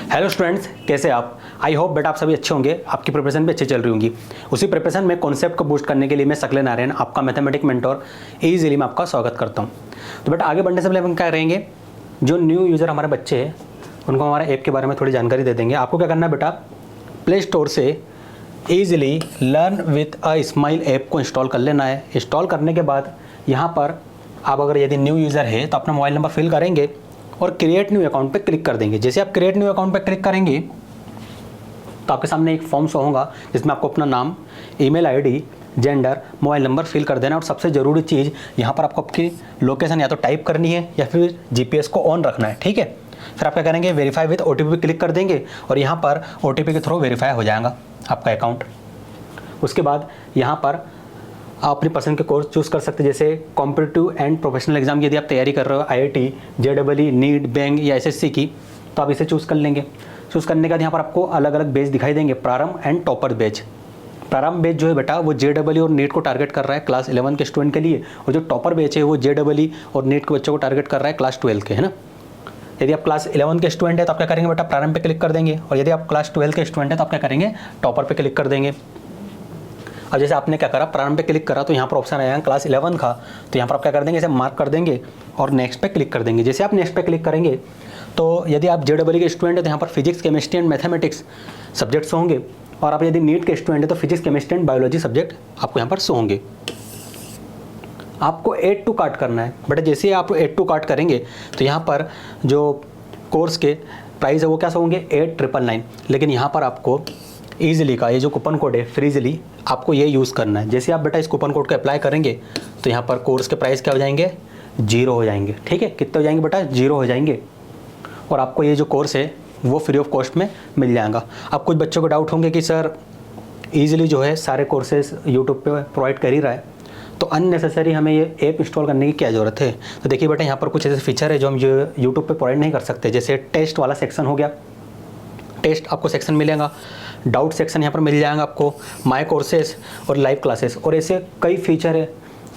Hello students, कैसे आप? I hope बेटा आप सभी अच्छे होंगे, आपकी प्रिपरेशन भी अच्छी चल रही होंगी। उसी प्रिपरेशन में कॉन्सेप्ट को बूस्ट करने के लिए मैं सकले नारायण, आपका मैथमेटिक मेंटोर इजीली में आपका स्वागत करता हूं। तो बेटा आगे बढ़ने से पहले हम क्या करेंगे, जो न्यू यूज़र हमारे बच्चे हैं उनको हमारे ऐप के बारे में थोड़ी जानकारी दे देंगे। आपको क्या करना है बेटा, प्ले स्टोर से easily learn with a smile app को इंस्टॉल कर लेना है। इंस्टॉल करने के बाद यहाँ पर आप अगर यदि न्यू यूज़र है तो अपना मोबाइल नंबर फिल करेंगे और क्रिएट न्यू अकाउंट पे क्लिक कर देंगे। जैसे आप क्रिएट न्यू अकाउंट पे क्लिक करेंगे तो आपके सामने एक फॉर्म शो होगा जिसमें आपको अपना नाम, email ID, gender, mobile number fill कर देना। और सबसे ज़रूरी चीज़ यहाँ पर आपको आपकी लोकेशन या तो टाइप करनी है या फिर जीपीएस को ऑन रखना है, ठीक है। फिर आप क्या करेंगे, वेरीफाई विथ ओटीपी पे क्लिक कर देंगे और यहाँ पर ओटीपी के थ्रू वेरीफाई हो जाएगा आपका अकाउंट। उसके बाद यहाँ पर आप अपनी पसंद के कोर्स चूज़ कर सकते हैं, जैसे कॉम्पिटिटिव एंड प्रोफेशनल एग्जाम यदि आप तैयारी कर रहे हो, आईआईटी, जेईई, नीट, बैंक या एसएससी की, तो आप इसे चूज़ कर लेंगे। चूज़ करने के बाद यहाँ पर आपको अलग अलग बैच दिखाई देंगे, प्रारंभ एंड टॉपर बैच। प्रारंभ बैच जो है बेटा वो जेईई और नीट को टारगेट कर रहा है क्लास 11 के स्टूडेंट के लिए, और जो टॉपर बैच है वो जेईई और नीट के बच्चों को टारगेट कर रहा है क्लास 12 के, है ना। यदि आप क्लास 11 के स्टूडेंट है तो आप क्या करेंगे बेटा, प्रारंभ पे क्लिक कर देंगे, और यदि आप क्लास 12 के स्टूडेंट है तो आप क्या करेंगे, टॉपर पे क्लिक कर देंगे। अब जैसे आपने क्या करा, प्रारंभ पे क्लिक करा तो यहाँ पर ऑप्शन आया क्लास 11 का, तो यहाँ पर आप क्या कर देंगे, इसे मार्क कर देंगे और नेक्स्ट पे क्लिक कर देंगे। जैसे आप नेक्स्ट पे क्लिक करेंगे तो यदि आप जेईई के स्टूडेंट है तो यहाँ पर physics, chemistry and mathematics subjects होंगे, और आप यदि नीट के स्टूडेंट है तो physics, chemistry and biology subject आपको यहाँ पर शो होंगे। आपको ऐड टू कार्ट करना है बेटा। जैसे ही आप ऐड टू कार्ट करेंगे तो यहाँ पर जो कोर्स के प्राइस है वो क्या होंगे, 8,999। लेकिन यहाँ पर आपको ईजिली का ये जो कूपन कोड है फ्रीजली आपको ये यूज़ करना है। जैसे आप बेटा इस कूपन कोड को अप्लाई करेंगे तो यहाँ पर कोर्स के प्राइस क्या हो जाएंगे, 0 हो जाएंगे, ठीक है। कितने हो जाएंगे बेटा, 0 हो जाएंगे, और आपको ये जो कोर्स है वो फ्री ऑफ कॉस्ट में मिल जाएगा। अब कुछ बच्चों को डाउट होंगे कि सर ईजिली जो है सारे कोर्सेज यूट्यूब पे प्रोवाइड कर ही रहा है, तो अननेसेसरी हमें ये ऐप इंस्टॉल करने की क्या ज़रूरत है। तो देखिए बेटा यहाँ पर कुछ ऐसे फीचर है जो हम यूट्यूब पे प्रोवाइड नहीं कर सकते। जैसे टेस्ट वाला सेक्शन हो गया, टेस्ट आपको सेक्शन मिलेगा, डाउट सेक्शन यहाँ पर मिल जाएगा आपको, माय कोर्सेज और लाइव क्लासेस, और ऐसे कई फीचर है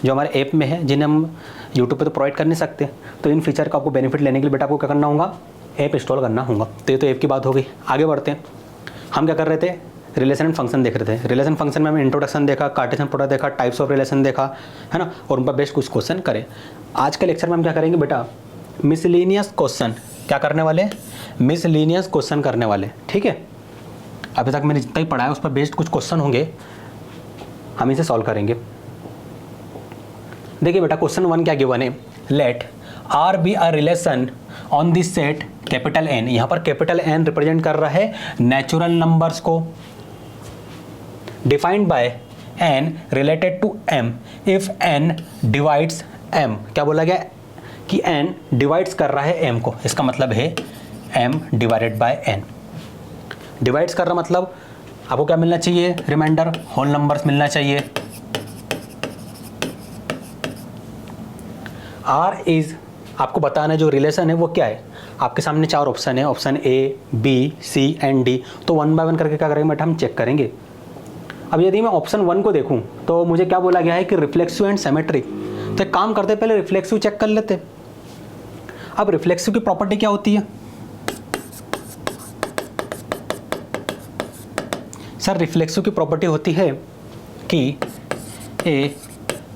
जो हमारे ऐप में है जिन्हें हम यूट्यूब पे तो प्रोवाइड कर नहीं सकते। तो इन फीचर का आपको बेनिफिट लेने के लिए बेटा आपको क्या करना होगा, ऐप इंस्टॉल करना होगा। तो ये तो ऐप की बात हो गई। आगे बढ़ते हैं, हम क्या कर रहे थे, रिलेशन एंड फंक्शन देख रहे थे। रिलेशन फंक्शन में हमने इंट्रोडक्शन देखा, कार्टेशियन प्रोडक्ट देखा, टाइप्स ऑफ रिलेशन देखा, है ना, और उन पर बेस्ट कुछ क्वेश्चन करें। आज के लेक्चर में हम क्या करेंगे बेटा, मिसलेनियस क्वेश्चन क्या करने वाले, मिसलेनियस क्वेश्चन करने वाले, ठीक है। अभी तक मैंने जितना ही पढ़ा है उस पर बेस्ड कुछ क्वेश्चन होंगे, हम इसे सॉल्व करेंगे। देखिए बेटा क्वेश्चन 1 क्या गिवन है, let R be a relation on this set capital N. यहाँ पर कैपिटल एन रिप्रेजेंट कर रहा है नेचुरल नंबर्स को, defined by n related to m if n divides m. क्या बोला गया कि एन डिवाइड्स कर रहा है एम को, इसका मतलब है m divided by n. Divides कर रहा मतलब आपको क्या मिलना चाहिए, रिमाइंडर, होल नंबर्स मिलना चाहिए। आर इज आपको बताना है जो रिलेशन है वो क्या है। आपके सामने 4 ऑप्शन है, option A, B, C and D. तो 1 बाय 1 करके क्या करेंगे बेटा, हम चेक करेंगे। अब यदि मैं ऑप्शन 1 को देखूं तो मुझे क्या बोला गया है कि रिफ्लेक्सिव एंड सिमेट्रिक। तो एक काम करते पहले रिफ्लेक्सिव चेक कर लेते। अब रिफ्लेक्सिव की प्रॉपर्टी क्या होती है सर, रिफ्लेक्सिव की प्रॉपर्टी होती है कि ए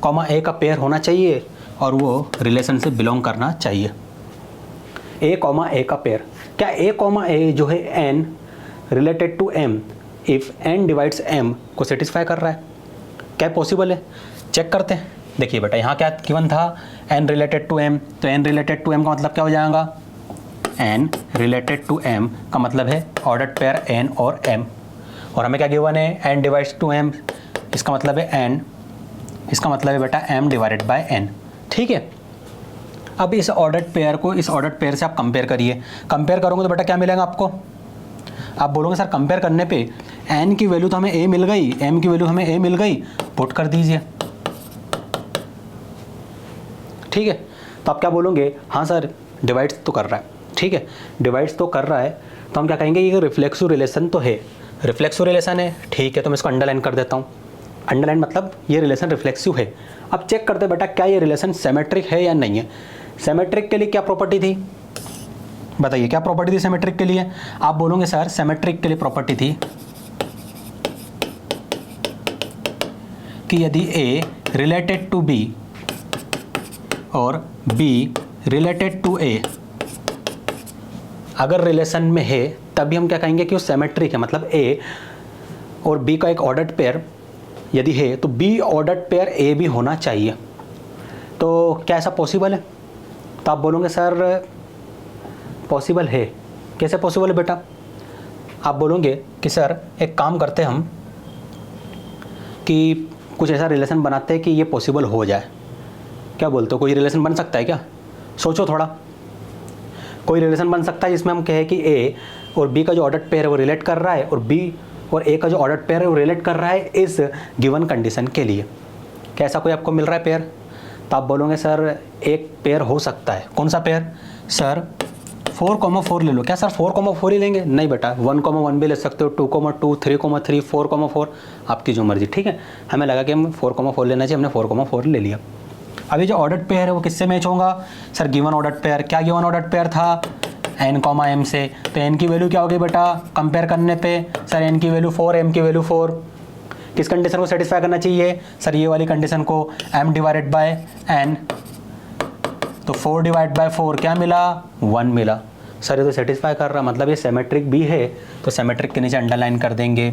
कॉमा ए का पेयर होना चाहिए और वो रिलेशन से बिलोंग करना चाहिए। ए कॉमा ए का पेयर, क्या ए कॉमा ए जो है n related to m if n divides m को सेटिस्फाई कर रहा है, क्या पॉसिबल है, चेक करते हैं। देखिए बेटा यहाँ क्या गिवन था, एन रिलेटेड टू एम, तो एन रिलेटेड टू एम का मतलब क्या हो जाएगा, एन रिलेटेड टू एम का मतलब है ऑर्डर्ड पेयर एन और एम। और हमें क्या गिवन है, एन डिवाइड्स टू एम, इसका मतलब है एन, इसका मतलब है बेटा एम डिवाइडेड बाय एन, ठीक है। अब इस ऑर्डर्ड पेयर को इस ऑर्डर्ड पेयर से आप कंपेयर करिए। कंपेयर करोगे तो बेटा क्या मिलेगा आपको, आप बोलोगे सर कंपेयर करने पे एन की वैल्यू तो हमें ए मिल गई, एम की वैल्यू हमें ए मिल गई, पुट कर दीजिए, ठीक है। तो आप क्या बोलोगे, हाँ सर डिवाइड्स तो कर रहा है, ठीक है, डिवाइड्स तो कर रहा है। तो हम क्या कहेंगे, ये रिफ्लेक्सिव रिलेशन तो है, रिफ्लेक्सिव रिलेशन है, ठीक है। तो मैं इसको अंडरलाइन कर देता हूँ। अंडरलाइन मतलब ये रिलेशन रिफ्लेक्सिव है। अब चेक करते बेटा क्या ये रिलेशन सिमेट्रिक है या नहीं है। सिमेट्रिक के लिए क्या प्रॉपर्टी थी, बताइए क्या प्रॉपर्टी थी सिमेट्रिक के लिए? आप बोलोगे सर सिमेट्रिक के लिए प्रॉपर्टी थी कि यदि A रिलेटेड टू B और B रिलेटेड टू A अगर रिलेशन में है तभी हम क्या कहेंगे कि वो सिमेट्रिक है। मतलब A और B का एक ऑर्डर्ड पेयर यदि है तो B ऑर्डर्ड पेयर A भी होना चाहिए। तो क्या ऐसा पॉसिबल है? तो आप बोलोगे सर पॉसिबल है। कैसे पॉसिबल है बेटा? आप बोलोगे कि सर एक काम करते हम कि कुछ ऐसा रिलेशन बनाते हैं कि ये पॉसिबल हो जाए। क्या बोलते हो, कोई रिलेशन बन सकता है क्या? सोचो थोड़ा। कोई रिलेशन बन सकता है जिसमें हम कहें कि A और B का जो ऑर्डर्ड पेयर है वो रिलेट कर रहा है और B और A का जो ऑर्डर्ड पेयर है वो रिलेट कर रहा है इस गिवन कंडीशन के लिए। क्या ऐसा कोई आपको मिल रहा है पेयर? तो आप बोलोगे सर एक पेयर हो सकता है। कौन सा पेयर? सर 4,4 ले लो। क्या सर 4,4 ही लेंगे? नहीं बेटा, 1,1 भी ले सकते हो, 2,2, 3,3, 4,4, आपकी जो मर्जी। ठीक है, हमें लगा कि हम 4,4 लेना चाहिए, हमने 4,4 ले लिया। अभी जो ऑर्डर्ड पेयर है वो किससे मैच होगा? Sir given ordered pair. क्या गिवन ऑर्डर्ड पेयर था? n, m से। तो n की वैल्यू क्या होगी बेटा कंपेयर करने पे? सर n की वैल्यू 4, m की वैल्यू 4। किस कंडीशन को सेटिस्फाई करना चाहिए? सर ये वाली कंडीशन को, m डिवाइडेड बाय n। तो 4 डिवाइड बाय 4 क्या मिला? 1 मिला। सर ये तो सेटिस्फाई कर रहा, मतलब ये सिमेट्रिक भी है। तो सिमेट्रिक के नीचे अंडरलाइन कर देंगे।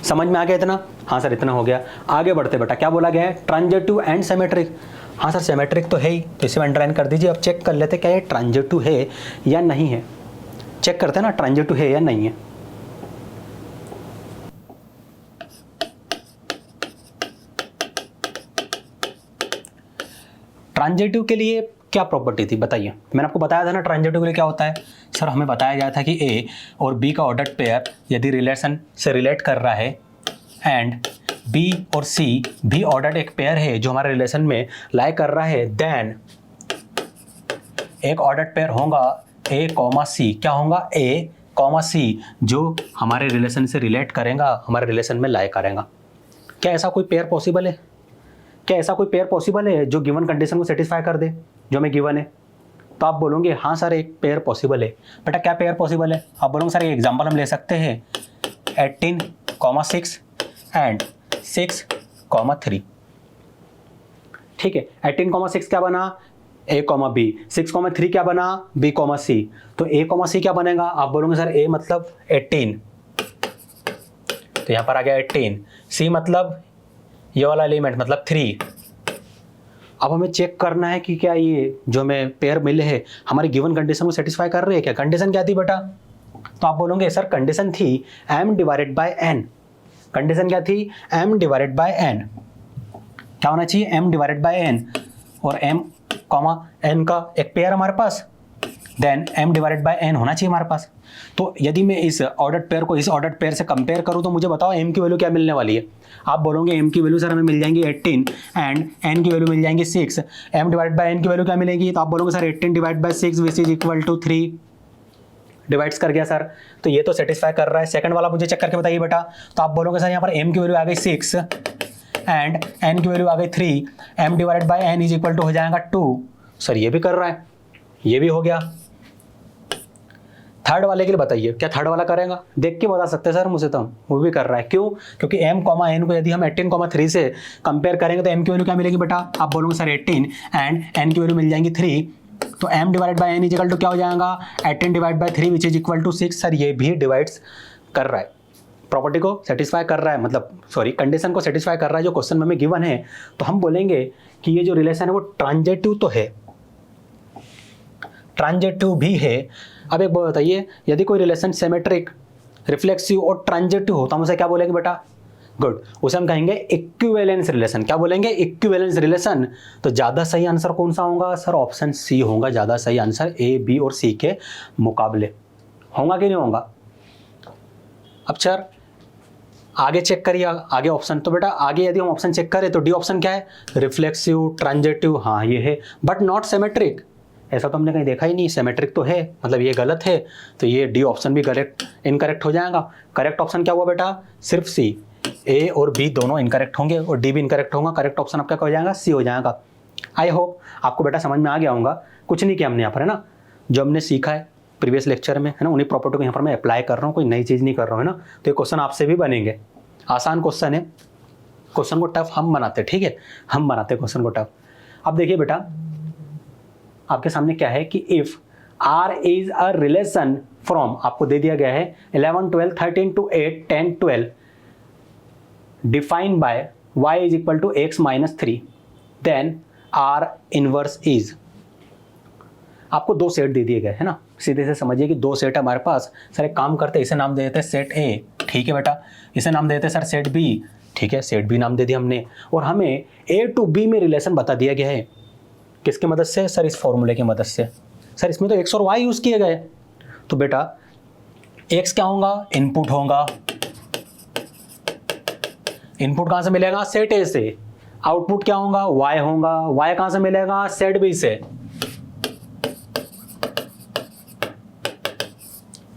समझ में आ गया इतना? हाँ सर इतना हो गया। आगे बढ़ते बेटा, क्या बोला गया है? Transitive and symmetric. हाँ सर सिमेट्रिक तो है ही, तो इसे अंडरलाइन कर दीजिए। अब चेक कर लेते क्या ये ट्रांजिटिव है या नहीं है। चेक करते हैं ना ट्रांजिटिव है या नहीं है। ट्रांजिटिव के लिए क्या प्रॉपर्टी थी बताइए? मैंने आपको बताया था ना ट्रांजिटिव के लिए क्या होता है। सर हमें बताया गया था कि A और B का ऑर्डर्ड पेयर यदि रिलेशन से रिलेट कर रहा है एंड B और C भी ऑर्डर्ड एक पेयर है जो हमारे रिलेशन में लाई कर रहा है, देन एक ऑर्डर्ड पेयर होगा A, C। क्या होगा? A, C जो हमारे रिलेशन से रिलेट करेगा, हमारे रिलेशन में लाई करेगा। क्या ऐसा कोई पेयर पॉसिबल है? क्या ऐसा कोई पेयर पॉसिबल है जो गिवन कंडीशन को सेटिस्फाई कर दे जो हमें गिवन है? तो आप बोलोगे हाँ सर एक पेयर पॉसिबल है। बेटा क्या पेयर पॉसिबल है? आप बोलोगे सर एक एग्जांपल हम ले सकते हैं 18,6 एंड 6,3। ठीक है, 18,6 क्या बना? A, B। 6,3 क्या बना? B, C। तो A, C क्या बनेगा? आप बोलोगे सर A मतलब 18, तो यहाँ पर आ गया 18। C मतलब ये वाला एलिमेंट मतलब 3। अब हमें चेक करना है कि क्या ये जो हमें पेयर मिले हैं हमारी गिवन कंडीशन को सेटिस्फाई कर रही है क्या? कंडीशन क्या थी बेटा? तो आप बोलोगे सर कंडीशन थी m divided by n। Condition क्या थी? m divided by n। क्या होना चाहिए? m डिवाइडेड बाय n और m, n का एक पेयर हमारे पास, then m divided by n होना चाहिए हमारे पास। तो यदि मैं इस ऑर्डर्ड पेयर को इस ऑर्डर्ड पेयर से कंपेयर करूं तो मुझे बताओ m की वैल्यू क्या मिलने वाली है? आप बोलोगे m की वैल्यू सर हमें मिल जाएंगी 18 एंड n की वैल्यू मिल जाएंगी 6। m डिवाइड बाय n की वैल्यू क्या मिलेगी? तो आप बोलोगे sir 18 divide by 6 which is equal to 3। Divides कर गया सर, तो ये तो सेटिस्फाई कर रहा है। सेकंड वाला मुझे चेक करके बताइए बेटा। तो आप बोलोगे सर यहाँ पर m की वैल्यू आ गई 6 एंड n की वैल्यू आ गई 3। m divide by n is equal to हो जाएगा 2। सर ये भी कर रहा है, ये भी हो गया। थर्ड वाले के लिए बताइए क्या थर्ड वाला करेगा? देख के बता सकते हैं सर मुझे, तो वो भी कर रहा है। क्यों? क्योंकि m, n को यदि हम 18,3 से कंपेयर करेंगे तो m की वैल्यू क्या मिलेगी बेटा? आप बोलोगे सर 18 एंड n की वैल्यू मिल जाएंगी 3। तो m divide by n is equal to क्या हो जाएगा? 18 divide by 3 which is equal to 6। Sir ये भी डिवाइड्स कर रहा है, प्रॉपर्टी को सेटिस्फाई कर रहा है, मतलब सॉरी कंडीशन को सेटिस्फाई कर रहा है जो क्वेश्चन में हमें गिवन है। तो हम बोलेंगे कि ये जो रिलेशन है वो ट्रांजिटिव तो है, ट्रांजिटिव भी है। अब एक बात बताइए, यदि कोई रिलेशन सिमेट्रिक, रिफ्लेक्सिव और ट्रांजिटिव हो तो हम उसे क्या बोलेंगे बेटा? गुड, उसे हम कहेंगे इक्विवेलेंस रिलेशन। क्या बोलेंगे? Equivalence relation. तो ज़्यादा सही आंसर कौन सा होगा? सर ऑप्शन सी होगा ज़्यादा सही आंसर, ए, बी और सी के मुकाबले। होगा कि नहीं होगा? अब सर आगे चेक करिए, आगे ऑप्शन। तो बेटा आगे यदि हम ऑप्शन चेक करें तो डी ऑप्शन क्या है? रिफ्लेक्सिव, ट्रांजिटिव, हाँ ये है, बट नॉट सिमेट्रिक। ऐसा तो हमने कहीं देखा ही नहीं, सिमेट्रिक तो है, मतलब ये गलत है। तो ये डी ऑप्शन भी करेक्ट इनकरेक्ट हो जाएगा। करेक्ट ऑप्शन क्या हुआ बेटा? सिर्फ सी। ए और बी दोनों इनकरेक्ट होंगे और डी भी इनकरेक्ट होगा। करेक्ट ऑप्शन आपका क्या हो जाएगा? सी हो जाएगा। आई होप आपको बेटा समझ में आ गया होगा। कुछ नहीं किया हमने यहाँ पर, है ना। जो हमने सीखा है प्रीवियस लेक्चर में, है ना, उन्हीं प्रॉपर्टी को यहाँ पर मैं अप्लाई कर रहा हूँ, कोई नई चीज़ नहीं कर रहा हूँ, है ना। तो ये क्वेश्चन आपसे भी बनेंगे, आसान क्वेश्चन है, क्वेश्चन को टफ हम बनाते हैं, ठीक है, हम बनाते हैं क्वेश्चन को टफ। अब देखिए बेटा, आपके सामने क्या है कि if R is a relation from, आपको दे दिया गया है 11, 12, 13 to 8, 10, 12 defined by y is equal to x minus 3, then R inverse is. आपको दो सेट दे दिए गए, है ना, सीधे से समझिए कि दो सेट है हमारे पास। सर एक काम करते हैं, इसे नाम दे देते हैं सेट ए, ठीक है बेटा, इसे नाम दे देते हैं सर सेट बी, ठीक है, सेट बी नाम दे दिया हमने। और हमें ए टू बी में रिलेशन बता दिया गया है, किसकी मदद से सर, इस फॉर्मूले की मदद से। सर इसमें तो एक्स और वाई यूज किए गए, तो बेटा एक्स क्या होगा, इनपुट होगा, इनपुट कहां से मिलेगा, सेट ए से। आउटपुट क्या होगा, वाई होगा, वाई कहां से मिलेगा, सेट बी से।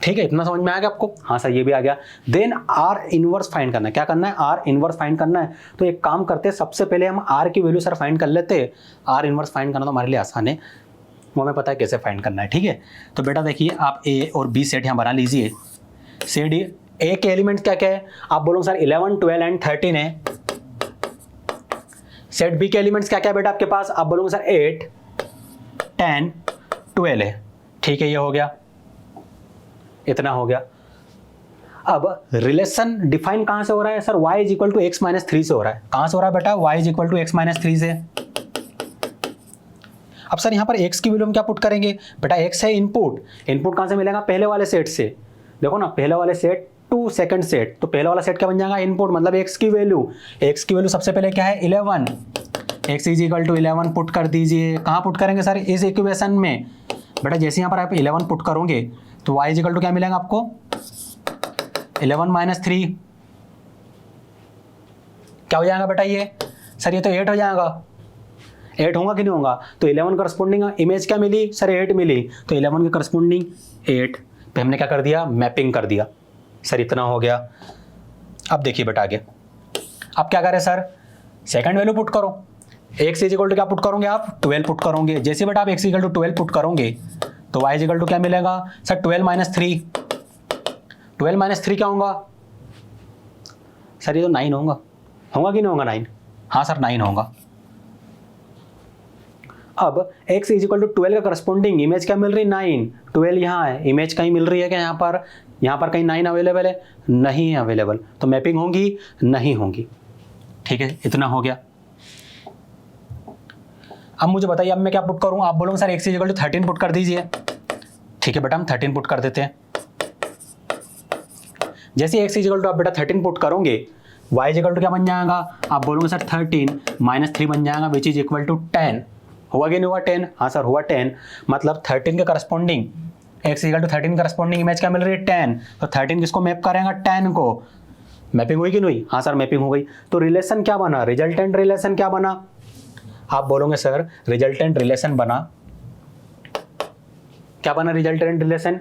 ठीक है, इतना समझ में आ गया आपको, हाँ सर ये भी आ गया। देन आर इनवर्स फाइंड करना है, क्या करना है, आर इनवर्स फाइंड करना है। तो एक काम करते हैं, सबसे पहले हम आर की वैल्यू सर फाइंड कर लेते हैं। आर इनवर्स फाइंड करना तो हमारे लिए आसान है, वो हमें पता है कैसे फाइंड करना है, ठीक है। तो बेटा देखिए, आप ए और बी सेट यहाँ बना लीजिए। सेट ए के एलिमेंट्स क्या क्या है, आप बोलो सर 11, 12 एंड 13 है। सेट बी के एलिमेंट्स क्या क्या है बेटा आपके पास, आप बोलोगे सर 8, 10, 12 है, ठीक है, ये हो गया, इतना हो गया। अब रिलेशन डिफाइन कहां से हो रहा है sir, y is equal to x minus 3 से हो रहा है। कहां से हो रहा है बेटा, y is equal to x minus 3 से। अब सर यहां पर x की वैल्यू हम क्या पुट करेंगे बेटा, x है इनपुट, इनपुट कहां से मिलेगा, पहले वाले सेट से। देखो ना, पहले वाले सेट टू सेकंड सेट, तो पहले वाला सेट क्या बन जाएगा, इनपुट, मतलब x की वैल्यू सबसे पहले क्या है 11, x is equal to 11 put कर दीजिए। कहां पुट करेंगे सर, इस इक्वेशन में। बेटा जैसे यहां पर आप 11 पुट करोगे तो y इज इक्वल टू क्या मिलेगा आपको, 11 माइनस 3, क्या हो जाएगा बेटा ये, सर ये तो 8 हो जाएगा। 8 होगा कि नहीं होगा, तो 11 करस्पॉन्डिंग इमेज क्या मिली सर, 8 मिली, तो 11 के करस्पॉन्डिंग 8 पे हमने क्या कर दिया, मैपिंग कर दिया। सर इतना हो गया। अब देखिए बेटा आगे, अब क्या करें सर, सेकंड वैल्यू पुट करो। x इज इक्वल टू क्या पुट करोगे आप, 12 पुट करोगे। जैसे बेटा आप x इक्वल टू 12 पुट करोगे तो y इक्वल टू क्या मिलेगा सर, 12 माइनस 3। 12 माइनस 3 क्या होगा सर, ये तो 9 होगा, होगा कि नहीं होगा 9, हाँ सर 9 होगा। अब x इज इक्वल टू 12 का करस्पॉन्डिंग इमेज क्या मिल रही है, 9, 12 यहाँ है, इमेज कहीं मिल रही है क्या, यहाँ पर कहीं 9 अवेलेबल है, नहीं है अवेलेबल, तो मैपिंग होगी नहीं होगी, ठीक है, इतना हो गया। अब मुझे बताइए, अब मैं क्या पुट करूँ, आप बोलोगे sir x is equal to 13 put कर दीजिए, ठीक है बेटा हम 13 पुट कर देते हैं। जैसे x इज इक्वल टू आप बेटा 13 पुट करोगे, y इज इक्वल टू क्या बन जाएगा, आप बोलोगे सर 13 माइनस 3 बन जाएगा, विच इज इक्वल टू 10। हुआ कि नहीं हुआ 10, हाँ सर हुआ 10, मतलब 13 के corresponding x equal to 13 corresponding image क्या मिल रही है 10, तो 13 किसको मैप करेगा, 10 को। मैपिंग हुई कि नहीं हुई, हाँ सर मैपिंग हो गई। तो रिलेशन क्या बना, रिजल्टेंट रिलेशन क्या बना, आप बोलोगे सर रिजल्टेंट रिलेशन बना, क्या बना रिजल्टेंट रिलेशन,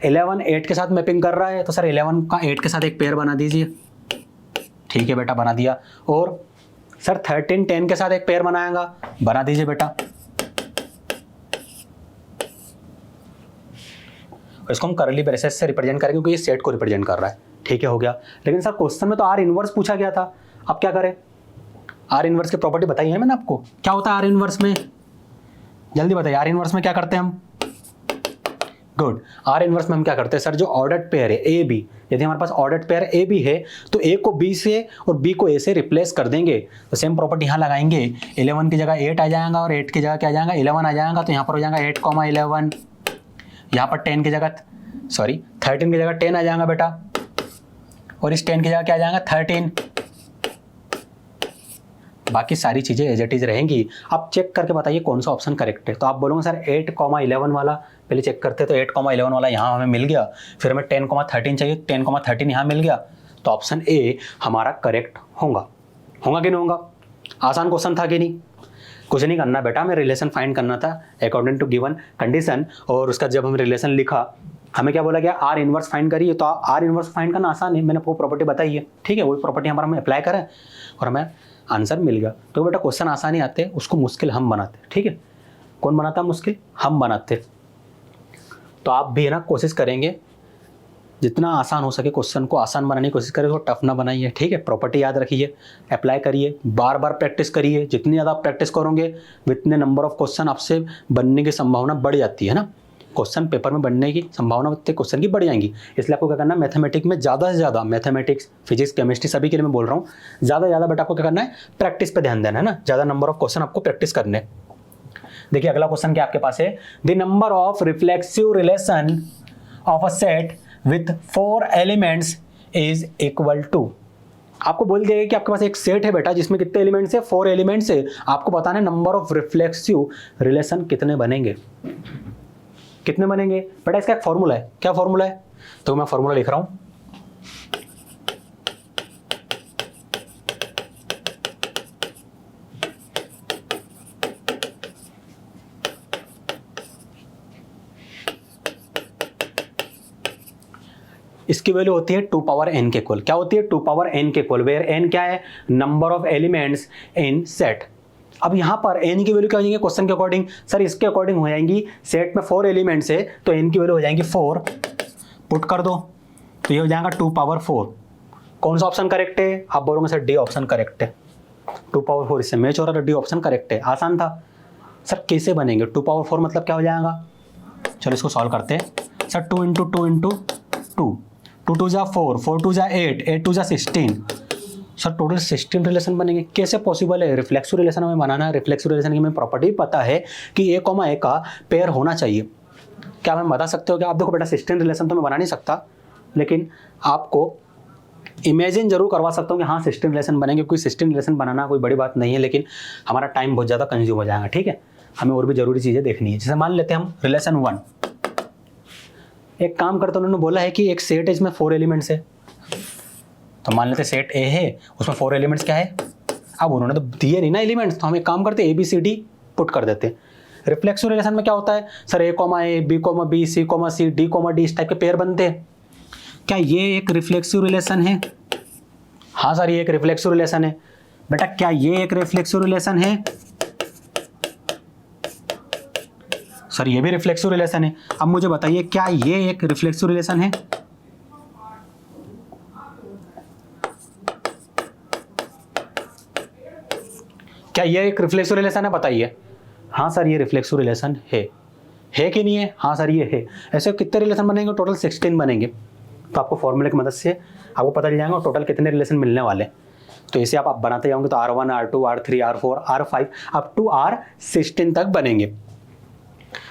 11 8 के साथ मैपिंग कर रहा है, तो सर 11 का 8 के साथ एक पेयर बना दीजिए, ठीक है बेटा बना दिया। और सर 13 10 के साथ एक पेयर बनाएगा, बना दीजिए बेटा। इसको हम करली ब्रेसेस से रिप्रेजेंट करेंगे क्योंकि ये सेट को रिप्रेजेंट कर रहा है, ठीक है हो गया। लेकिन सर क्वेश्चन में तो आर इनवर्स पूछा गया था, अब क्या करें, आर इनवर्स की प्रॉपर्टी बताई है मैंने आपको, क्या होता है आर इनवर्स में, जल्दी बताइए। आर इनवर्स में क्या करते हैं हम, गुड, आर इनवर्स में हम क्या करते हैं सर, जो ऑर्डर्ड पेयर है ए बी, यदि हमारे पास ऑर्डर्ड पेयर ए बी है तो ए को बी से और बी को ए से रिप्लेस कर देंगे। तो सेम प्रॉपर्टी यहाँ लगाएंगे, 11 की जगह 8 आ जाएगा और 8 की जगह क्या आ जाएगा 11 आ जाएगा, तो यहाँ पर हो जाएगा 8,11, यहाँ पर 10 की जगह 13 की जगह 10 आ जाएगा बेटा, और इस 10 की जगह क्या आ जाएगा 13, बाकी सारी चीज़ें एज इट इज रहेंगी। आप चेक करके बताइए कौन सा ऑप्शन करेक्ट है। तो आप बोलोगे सर 8,11 वाला पहले चेक करते, तो 8,11 वाला यहाँ हमें मिल गया, फिर हमें 10,13 चाहिए, 10,13 यहाँ मिल गया, तो ऑप्शन ए हमारा करेक्ट होगा। होगा कि नहीं होगा, आसान क्वेश्चन था कि नहीं, कुछ नहीं करना बेटा, हमें रिलेशन फाइंड करना था अकॉर्डिंग टू गिवन कंडीशन। और उसका जब हम रिलेशन लिखा, हमें क्या बोला गया, आर इनवर्स फाइंड करिए, तो आर इनवर्स फाइंड करना आसान है, मैंने आपको प्रॉपर्टी बताई है, ठीक है, वही प्रॉपर्टी हमारा हमें अप्लाई करें और हमें आंसर मिल गया। तो बेटा क्वेश्चन आसानी आते हैं, उसको मुश्किल हम बनाते हैं, ठीक है, कौन बनाता है मुश्किल, हम बनाते हैं। तो आप भी है ना कोशिश करेंगे जितना आसान हो सके क्वेश्चन को आसान बनाने की कोशिश करें, तो टफ ना बनाइए, ठीक है। प्रॉपर्टी याद रखिए, अप्लाई करिए, बार बार प्रैक्टिस करिए। जितनी ज़्यादा आप प्रैक्टिस करोगे उतने नंबर ऑफ क्वेश्चन आपसे बनने की संभावना बढ़ जाती है ना। क्वेश्चन पेपर में बनने की संभावना उतने क्वेश्चन की बढ़ जाएंगी। इसलिए आपको क्या करना है, मैथमेटिक्स में ज़्यादा से ज़्यादा, मैथमेटिक्स फिजिक्स केमिस्ट्री सभी के लिए मैं बोल रहा हूँ, ज़्यादा से ज़्यादा बट आपको क्या करना है, प्रैक्टिस पे ध्यान देना है ना। ज़्यादा नंबर ऑफ क्वेश्चन आपको प्रैक्टिस करने। देखिए अगला क्वेश्चन क्या आपके पास है, the number of reflexive relation of a set with 4 elements is equal to. आपको बोल दिया कि आपके पास एक सेट है बेटा जिसमें कितने एलिमेंट्स है, 4 एलिमेंट्स है। आपको बताना है नंबर ऑफ रिफ्लेक्सिव रिलेशन कितने बनेंगे, कितने बनेंगे बेटा। इसका एक फॉर्मूला है, क्या फॉर्मूला है, तो मैं फॉर्मूला लिख रहा हूं। इसकी वैल्यू होती है 2 पावर n के इक्वल। क्या होती है, 2 पावर n के इक्वल, वेयर n क्या है, number of elements in set. अब यहाँ पर n की वैल्यू क्या हो जाएंगे क्वेश्चन के अकॉर्डिंग, सर इसके अकॉर्डिंग हो जाएंगी, सेट में 4 एलिमेंट्स है तो n की वैल्यू हो जाएंगी 4, पुट कर दो तो ये हो जाएगा 2 पावर 4। कौन सा ऑप्शन करेक्ट है, आप बोलोगे सर डी ऑप्शन करेक्ट है। 2 पावर 4 इससे मैच हो रहा है, डी ऑप्शन करेक्ट है। आसान था सर, कैसे बनेंगे 2 पावर 4 मतलब क्या हो जाएगा, चलो इसको सॉल्व करते हैं। सर 2 इंटू 2 इंटू 2, 2 2 जा 4, 4 2 जा 8, 8 2 जा 16, सर टोटल 16 रिलेशन बनेंगे। कैसे पॉसिबल है, रिफ्लेक्सिव रिलेशन हमें बनाना है। रिफ्लेक्सिव रिलेशन की हमें प्रॉपर्टी पता है कि a, a का पेयर होना चाहिए। क्या हमें बता सकते हो कि आप देखो बेटा 16 रिलेशन तो मैं बना नहीं सकता, लेकिन आपको इमेजिन जरूर करवा सकता हूँ कि हाँ 16 रिलेशन बनेंगे, क्योंकि 16 रिलेशन बनाना कोई बड़ी बात नहीं है, लेकिन हमारा टाइम बहुत ज़्यादा कंज्यूम हो जाएगा, ठीक है। हमें और भी जरूरी चीज़ें देखनी है। जैसे मान लेते हैं हम रिलेशन 1, एक काम करते उन्होंने बोला है कि एक सेट है इसमें 4 एलिमेंट्स है, तो मान लेते सेट ए है उसमें 4 एलिमेंट्स क्या है। अब उन्होंने तो दिए नहीं ना एलिमेंट्स, तो हम एक काम करते a B c d put कर देते। रिफ्लेक्सिव रिलेशन में क्या होता है, sir a comma a, b comma b, c comma c, d comma d, इस टाइप के पेयर बनते हैं। क्या ये एक रिफ्लेक्सिव रिलेशन है, हाँ सर ये एक रिफ्लेक्सिव रिलेशन है। बेटा क्या ये एक रिफ्लेक्सिव रिलेशन है, सर ये भी रिफ्लेक्सिव रिलेशन है। अब मुझे बताइए क्या ये एक रिफ्लेक्सिव रिलेशन है, क्या ये एक रिफ्लेक्सिव रिलेशन है, बताइए। हाँ सर ये रिफ्लेक्सिव रिलेशन है कि नहीं है, हाँ सर ये है। ऐसे कितने रिलेशन बनेंगे, टोटल 16 बनेंगे। तो आपको फॉर्मूले की मदद से आपको पता चल जाएगा टोटल कितने रिलेशन मिलने वाले। तो इसे आप बनाते जाओगे तो R1 R2 R3 R4 R5 up to R16 तक बनेंगे।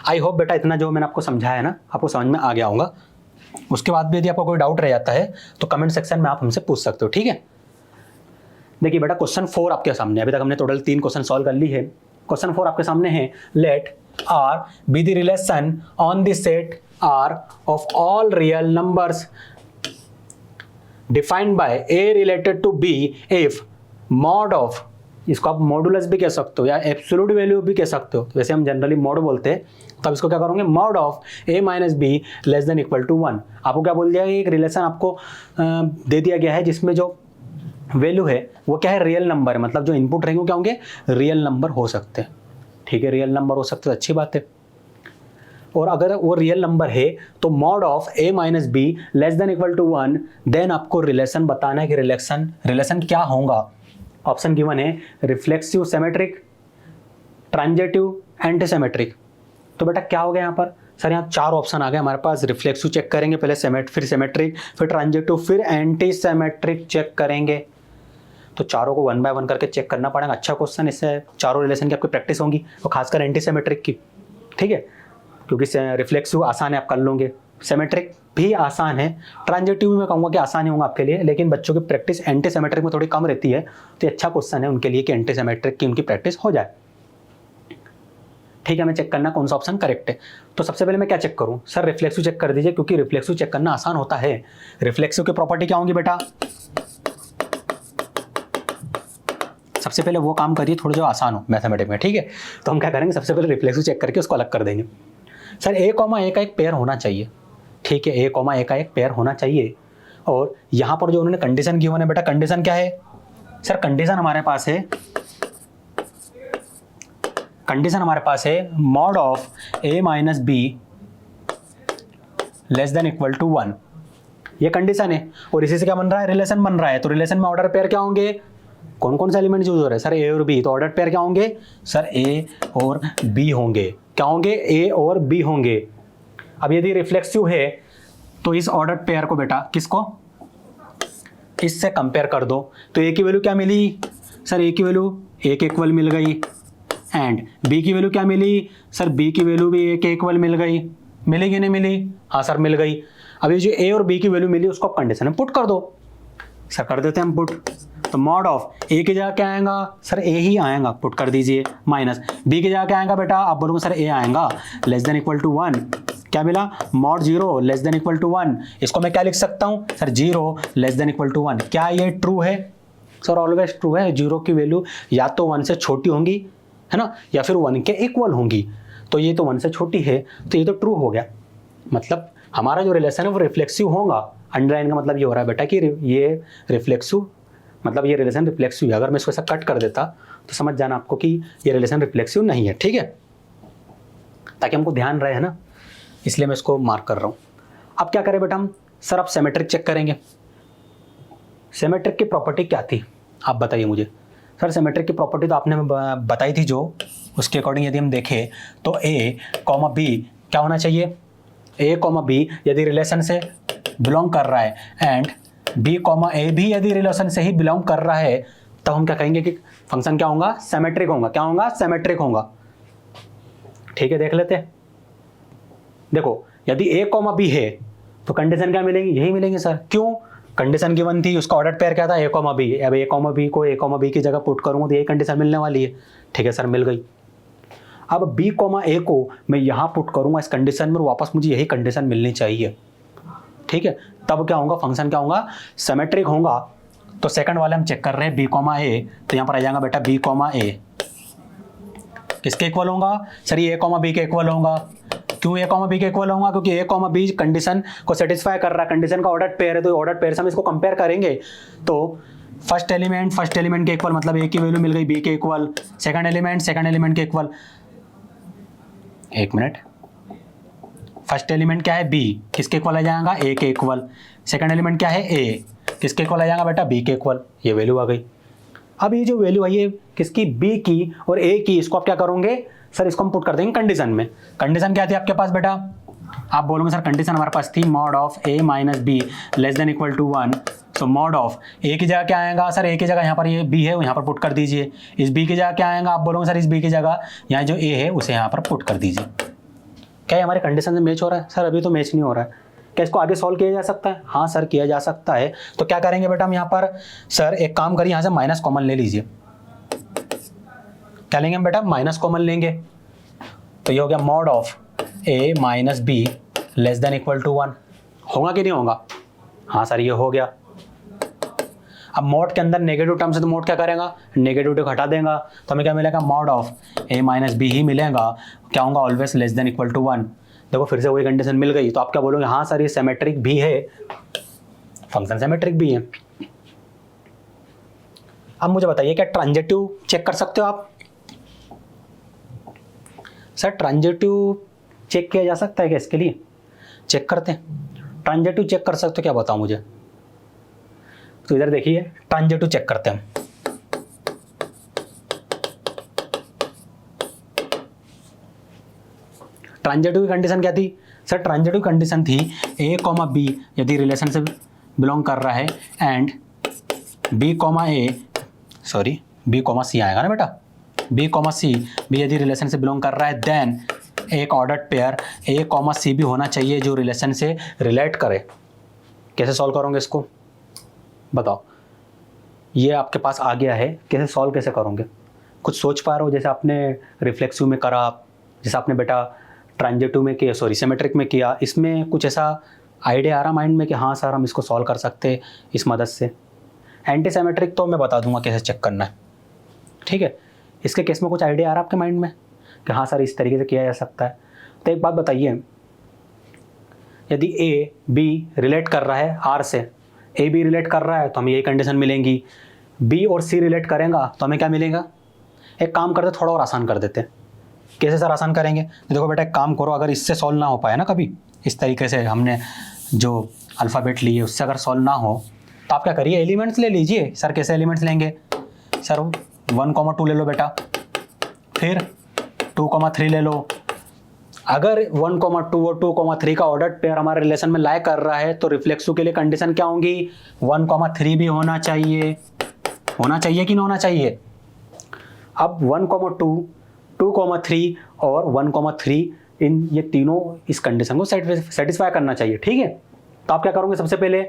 आई होप बेटा इतना जो मैंने आपको समझाया है ना, आपको समझ में आ गया होगा। उसके बाद भी यदि आपको कोई डाउट रह जाता है तो कमेंट सेक्शन में आप हमसे पूछ सकते हो, ठीक है। देखिए बेटा क्वेश्चन 4 आपके सामने, अभी तक हमने टोटल 3 क्वेश्चन सॉल्व कर ली है। क्वेश्चन 4 आपके सामने है, let R be the relation on the set R of all real numbers defined by A related to B if mod of, इसको आप मॉडुलस भी कह सकते हो या एब्सोल्यूट वैल्यू भी कह सकते हो, वैसे हम जनरली मॉड बोलते हैं। तो अब इसको क्या करोगे, mod of A minus B less than equal to 1। आपको क्या बोल दिया कि एक रिलेशन आपको दे दिया गया है जिसमें जो वैल्यू है वो क्या है, रियल नंबर है, मतलब जो इनपुट रहेंगे वो क्या होंगे, रियल नंबर हो सकते हैं, ठीक है। रियल नंबर हो सकते हैं, अच्छी बात है। और अगर वो रियल नंबर है तो mod of A minus B less than equal to 1, then आपको रिलेशन बताना है कि रिलेशन क्या होगा। ऑप्शन गिवन है रिफ्लेक्सिव सिमेट्रिक, ट्रांजिटिव, एंटी तो बेटा क्या हो गया यहाँ पर, सर यहाँ 4 ऑप्शन आ गए हमारे पास। रिफ्लेक्सिव चेक करेंगे पहले, फिर सिमेट्रिक, फिर ट्रांजिटिव, फिर एंटी सिमेट्रिक चेक करेंगे। तो चारों को 1 बाय 1 करके चेक करना पड़ेगा। अच्छा क्वेश्चन, इससे चारों रिलेशन की आपकी प्रैक्टिस होगी, और खासकर एंटी सिमेट्रिक की, ठीक है, क्योंकि रिफ्लेक्सिव आसान है, आप कर लोगे। सिमेट्रिक भी आसान है, ट्रांजिटिव भी मैं कहूँगा कि आसान ही होगा आपके लिए, लेकिन बच्चों की प्रैक्टिस एंटी सिमेट्रिक में थोड़ी कम रहती है, तो अच्छा क्वेश्चन है उनके लिए कि एंटी सिमेट्रिक की उनकी प्रैक्टिस हो जाए, ठीक है। हमें चेक करना कौन सा ऑप्शन करेक्ट है। तो सबसे पहले मैं क्या चेक करूं, सर रिफ्लेक्सिव चेक कर दीजिए, क्योंकि रिफ्लेक्सिव चेक करना आसान होता है। रिफ्लेक्सिव की प्रॉपर्टी क्या होंगी बेटा, सबसे पहले वो काम करिए थोड़ा जो आसान हो मैथमेटिक्स में, ठीक है। तो हम क्या करेंगे, सबसे पहले रिफ्लेक्सिव चेक करके उसको अलग कर देंगे। सर A, A का एक पेयर होना चाहिए, ठीक है। A, A का एक पेयर होना चाहिए, और यहाँ पर जो उन्होंने कंडीशन गिवन है बेटा, कंडीशन क्या है, सर कंडीशन हमारे पास है, mod of A minus B less than equal to 1, ये कंडीशन है। और इसी से क्या बन रहा है, रिलेशन बन रहा है। तो रिलेशन में ऑर्डर पेयर क्या होंगे, कौन कौन से एलिमेंट यूज हो रहे हैं सर, ए और बी। तो ऑर्डर पेयर क्या होंगे सर, ए और बी होंगे। क्या होंगे, ए और बी होंगे। अब यदि रिफ्लेक्सिव है तो इस ऑर्डर पेयर को बेटा किसको, इससे कंपेयर कर दो। तो ए की वैल्यू क्या मिली सर, ए की वैल्यू एक इक्वल मिल गई, एंड बी की वैल्यू क्या मिली सर, बी की वैल्यू भी एक इक्वल मिल गई। मिलेगी नहीं मिली, हाँ सर मिल गई। अब ये जो ए और बी की वैल्यू मिली उसको कंडीशन में पुट कर दो। सर कर देते हैं हम पुट। तो मॉड ऑफ ए की जगह क्या आएगा सर, ए ही आएगा, पुट कर दीजिए। माइनस बी की जगह क्या आएगा बेटा, आप बोलोगे सर ए आएगा, लेस देन इक्वल टू 1। क्या मिला, mod 0 less than equal to 1। इसको मैं क्या लिख सकता हूँ sir, 0 less than equal to 1। क्या ये ट्रू है सर, ऑलवेज ट्रू है। 0 की वैल्यू या तो 1 से छोटी होंगी, है ना, या फिर 1 के इक्वल होंगी। तो ये तो 1 से छोटी है, तो ये तो ट्रू हो गया। मतलब हमारा जो रिलेशन है वो रिफ्लेक्सिव होगा। अंडरलाइन का मतलब ये हो रहा है बेटा कि ये रिफ्लेक्सिव, मतलब ये रिलेशन रिफ्लेक्सिव है। अगर मैं इसको ऐसा कट कर देता तो समझ जाना आपको कि ये रिलेशन रिफ्लेक्सिव नहीं है, ठीक है, ताकि हमको ध्यान रहे, है ना, इसलिए मैं इसको मार्क कर रहा हूँ। अब क्या करें बेटा हम, सर अब सिमेट्रिक चेक करेंगे। सिमेट्रिक की प्रॉपर्टी क्या थी आप बताइए मुझे। सर सिमेट्रिक की प्रॉपर्टी तो आपने बताई थी, जो उसके अकॉर्डिंग यदि हम देखें तो ए कॉमा बी क्या होना चाहिए, ए कॉमा बी यदि रिलेशन से बिलोंग कर रहा है, एंड बी कॉमा ए भी यदि रिलेशन से ही बिलोंग कर रहा है, तब हम क्या कहेंगे कि फंक्शन क्या होगा, सिमेट्रिक होगा। क्या होगा, सिमेट्रिक होगा। ठीक है, देख लेते हैं। देखो यदि ए कॉमा बी है तो कंडीशन क्या मिलेंगी, यही मिलेंगे सर। क्यों, कंडीशन गिवन थी, उसका ऑर्डर पेयर क्या था, ए कॉमा बी। अब ए कॉमा बी को ए कॉमा बी की जगह पुट करूंगा तो यही कंडीशन मिलने वाली है। ठीक है सर, मिल गई। अब बी कॉमा ए को मैं यहाँ पुट करूंगा इस कंडीशन में, वापस मुझे यही कंडीशन मिलनी चाहिए। ठीक है, तब क्या होगा, फंक्शन क्या होगा, सिमेट्रिक होगा। तो सेकंड वाले हम चेक कर रहे हैं बी कॉमा ए, तो यहाँ पर आ जाएगा बेटा बी कॉमा ए किसके इक्वल होगा सर, ये ए कॉमा बी के इक्वल होगा। क्यों ए कॉमा बी के इक्वल होगा, क्योंकि ए कॉमा बी कंडीशन को सेटिस्फाई कर रहा है, कंडीशन का ऑर्डर पेयर है, तो ऑर्डर पेयर से हम इसको कंपेयर करेंगे। तो फर्स्ट एलिमेंट के इक्वल, मतलब ए की वैल्यू मिल गई बी के इक्वल, सेकंड एलिमेंट के इक्वल। एक मिनट, फर्स्ट एलिमेंट क्या है, बी, किसके इक्वल आ जाएगा, ए के इक्वल। सेकंड एलिमेंट क्या है, ए, किसके इक्वल आ जाएगा बेटा, बी के इक्वल। ये वैल्यू आ गई। अब ये जो वैल्यू आई है किसकी, बी की और ए की, इसको आप क्या करोगे सर, इसको हम पुट कर देंगे कंडीशन में। कंडीशन क्या थी आपके पास बेटा, आप बोलोगे सर कंडीशन हमारे पास थी mod of A minus B less than equal to 1। So mod of A की जगह क्या आएगा सर, ए की जगह यहाँ पर ये बी है, यहाँ पर पुट कर दीजिए। इस बी की जगह क्या आएगा, आप बोलोगे सर इस बी की जगह यहाँ जो ए है उसे यहाँ पर पुट कर दीजिए। क्या ये हमारे कंडीशन से मैच हो रहा है सर, अभी तो मैच नहीं हो रहा है। क्या इसको आगे सॉल्व किया जा सकता है, हाँ सर किया जा सकता है। तो क्या करेंगे बेटा हम यहाँ पर, सर एक काम करिए, यहाँ से माइनस कॉमन ले लीजिए। क्या लेंगे हम बेटा, माइनस कॉमन लेंगे। तो ये हो गया mod of A minus B less than equal to 1। होगा कि नहीं होगा, हाँ सर ये हो गया। अब मॉड के अंदर नेगेटिव टर्म से तो मॉड क्या करेगा, नेगेटिव को हटा देगा, तो हमें क्या मिलेगा, mod of A minus B ही मिलेगा। क्या होगा, always less than equal to 1। देखो फिर से वही कंडीशन मिल गई। तो आप क्या बोलोगे, हाँ सर ये सिमेट्रिक भी है, फंक्शन सिमेट्रिक भी है। अब मुझे बताइए क्या ट्रांजिटिव चेक कर सकते हो आप, सर ट्रांजिटिव चेक किया जा सकता है क्या, इसके लिए चेक करते हैं। ट्रांजिटिव चेक कर सकते हो क्या, बताओ मुझे। तो इधर देखिए ट्रांजिटिव चेक करते हैं। ट्रांजिटिव की कंडीशन क्या थी सर, ट्रांजिटिव कंडीशन थी ए कॉमा बी यदि रिलेशन से बिलोंग कर रहा है, and B comma A, sorry B comma C आएगा ना बेटा, बी कॉमा सी भी यदि रिलेशन से बिलोंग कर रहा है, देन एक ऑर्डर्ड पेयर ए कॉमा सी भी होना चाहिए जो रिलेशन से रिलेट करे। कैसे सॉल्व करोगे इसको बताओ, ये आपके पास आ गया है, कैसे सॉल्व कैसे करोगे, कुछ सोच पा रहे हो, जैसे आपने रिफ्लेक्सिव में करा, जैसे आपने बेटा ट्रांजिटिव में किया, सॉरी सिमेट्रिक में किया, इसमें कुछ ऐसा आइडिया आ रहा माइंड में कि हाँ सर हम इसको सॉल्व कर सकते हैं इस मदद से। एंटी सिमेट्रिक तो मैं बता दूंगा कैसे चेक करना है, ठीक है। इसके केस में कुछ आइडिया आ रहा है आपके माइंड में कि हाँ सर इस तरीके से किया जा सकता है। तो एक बात बताइए, यदि ए बी रिलेट कर रहा है आर से, ए बी रिलेट कर रहा है तो हमें यही कंडीशन मिलेंगी। बी और सी रिलेट करेगा तो हमें क्या मिलेगा, एक काम करते थोड़ा और आसान कर देते हैं। कैसे सर आसान करेंगे, देखो बेटा एक काम करो, अगर इससे सॉल्व ना हो पाए ना कभी, इस तरीके से हमने जो अल्फ़ाबेट लिए उससे अगर सॉल्व ना हो तो आप क्या करिए, एलिमेंट्स ले लीजिए। सर कैसे एलिमेंट्स लेंगे? सर 1,2 ले लो बेटा, फिर 2,3 ले लो। अगर 1,2 और 2,3 का ऑर्डर पेयर हमारे रिलेशन में लाइक कर रहा है तो रिफ्लेक्सिव के लिए कंडीशन क्या होंगी? 1,3 भी होना चाहिए। होना चाहिए कि नहीं होना चाहिए? अब 1,2, 2,3 और 1,3 इन ये तीनों इस कंडीशन को सेटिस्फाई करना चाहिए। ठीक है, तो आप क्या करोगे? सबसे पहले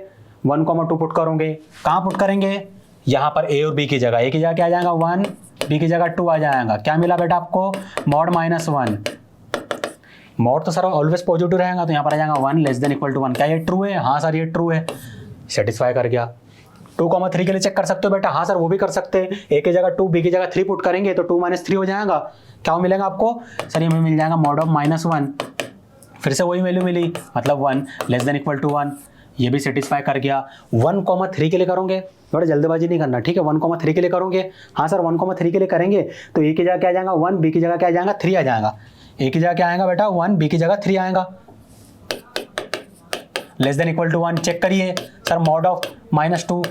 1,2 पुट करोगे। कहाँ पुट करेंगे? यहाँ पर ए और बी की जगह। ए की जगह क्या आ जाएगा? 1, बी की जगह 2 आ जाएगा। क्या मिला बेटा आपको? मॉड -1। मॉड तो सर ऑलवेज पॉजिटिव रहेगा, तो यहाँ पर आ जाएगा 1 लेस देन इक्वल टू 1। क्या ये ट्रू है? हाँ सर ये ट्रू है, सेटिस्फाई कर गया। 2,3 के लिए चेक कर सकते हो बेटा। हाँ सर वो भी कर सकते हैं। ए की जगह 2, बी की जगह 3 पुट करेंगे तो 2 - 3 हो जाएगा। क्या मिलेगा आपको? सर ये मिल जाएगा मॉड ऑफ -1। फिर से वही वैल्यू मिली, मतलब 1 लेस देन इक्वल टू 1। ये भी सेटिस्फाई कर गया। 1,3 के लिए करोगे, थोड़ा जल्दबाजी नहीं करना, ठीक है। 1,3 के लिए करोगे, हाँ सर 1,3 के लिए करेंगे तो ए की जगह क्या आ जाएगा? 1, बी की जगह क्या आ जाएगा? 3 आ जाएगा। ए की जगह क्या आएगा बेटा? 1, बी की जगह 3 आएगा। Less than equal to 1 check करिए। सर मॉड ऑफ -2,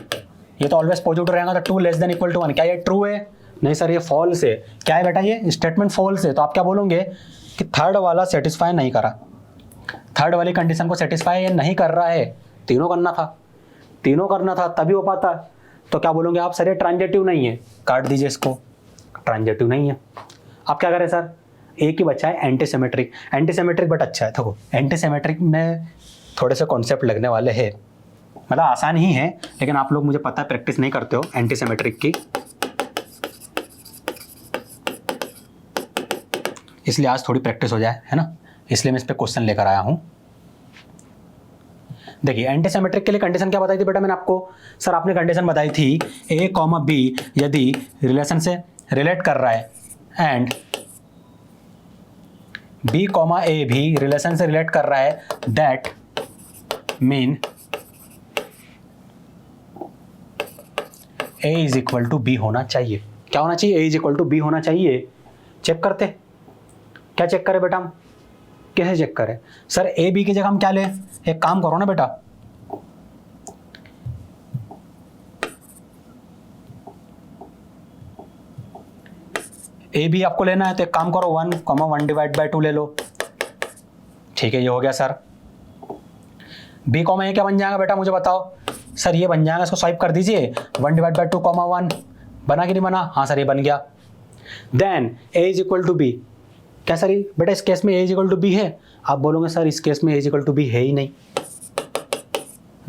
ये तो ऑलवेज पॉजिटिव रहेगा, तो 2 लेस देन इक्वल टू 1। क्या ये ट्रू है? नहीं सर ये फॉल्स है। क्या है बेटा? ये स्टेटमेंट फॉल्स है। तो आप क्या बोलोगे कि थर्ड वाला सेटिस्फाई नहीं करा, थर्ड वाली कंडीशन को सेटिस्फाई नहीं कर रहा है। तीनों करना था, तीनों करना था तभी हो पाता। तो क्या बोलोगे आप? सर ये ट्रांजिटिव नहीं है, काट दीजिए इसको, ट्रांजिटिव नहीं है। आप क्या करें सर? एक ही बच्चा है anti symmetric. Anti symmetric but अच्छा है। देखो एंटी सिमेट्रिक में थोड़े से कॉन्सेप्ट लगने वाले हैं, मतलब आसान ही है, लेकिन आप लोग मुझे पता है प्रैक्टिस नहीं करते हो एंटी सिमेट्रिक की, इसलिए आज थोड़ी प्रैक्टिस हो जाए, है ना, इसलिए मैं इस पर क्वेश्चन लेकर आया हूँ। देखिए एंटी सिमेट्रिक के लिए कंडीशन क्या बताई थी बेटा मैंने आपको? सर आपने कंडीशन बताई थी ए कॉमा बी यदि रिलेशन से रिलेट कर रहा है एंड बी कॉमा ए भी रिलेशन से रिलेट कर रहा है, that mean a is equal to b होना चाहिए। क्या होना चाहिए? A is equal to b होना चाहिए। चेक करते, क्या चेक करें बेटा हम? कैसे चेक करें? सर ए बी की जगह हम क्या लें? एक काम करो ना बेटा, ए बी आपको लेना है तो एक काम करो 1,1/2 ले लो। ठीक है ये हो गया सर। बी कॉमा ए क्या बन जाएगा बेटा मुझे बताओ? सर ये बन जाएगा, इसको स्वाइप कर दीजिए, 1/2 1। बना कि नहीं बना? हाँ सर ये बन गया। Then a is equal to b. क्या सर बेटा इस केस में a is equal to b है? आप बोलोगे सर इस केस में a is equal to b है ही नहीं।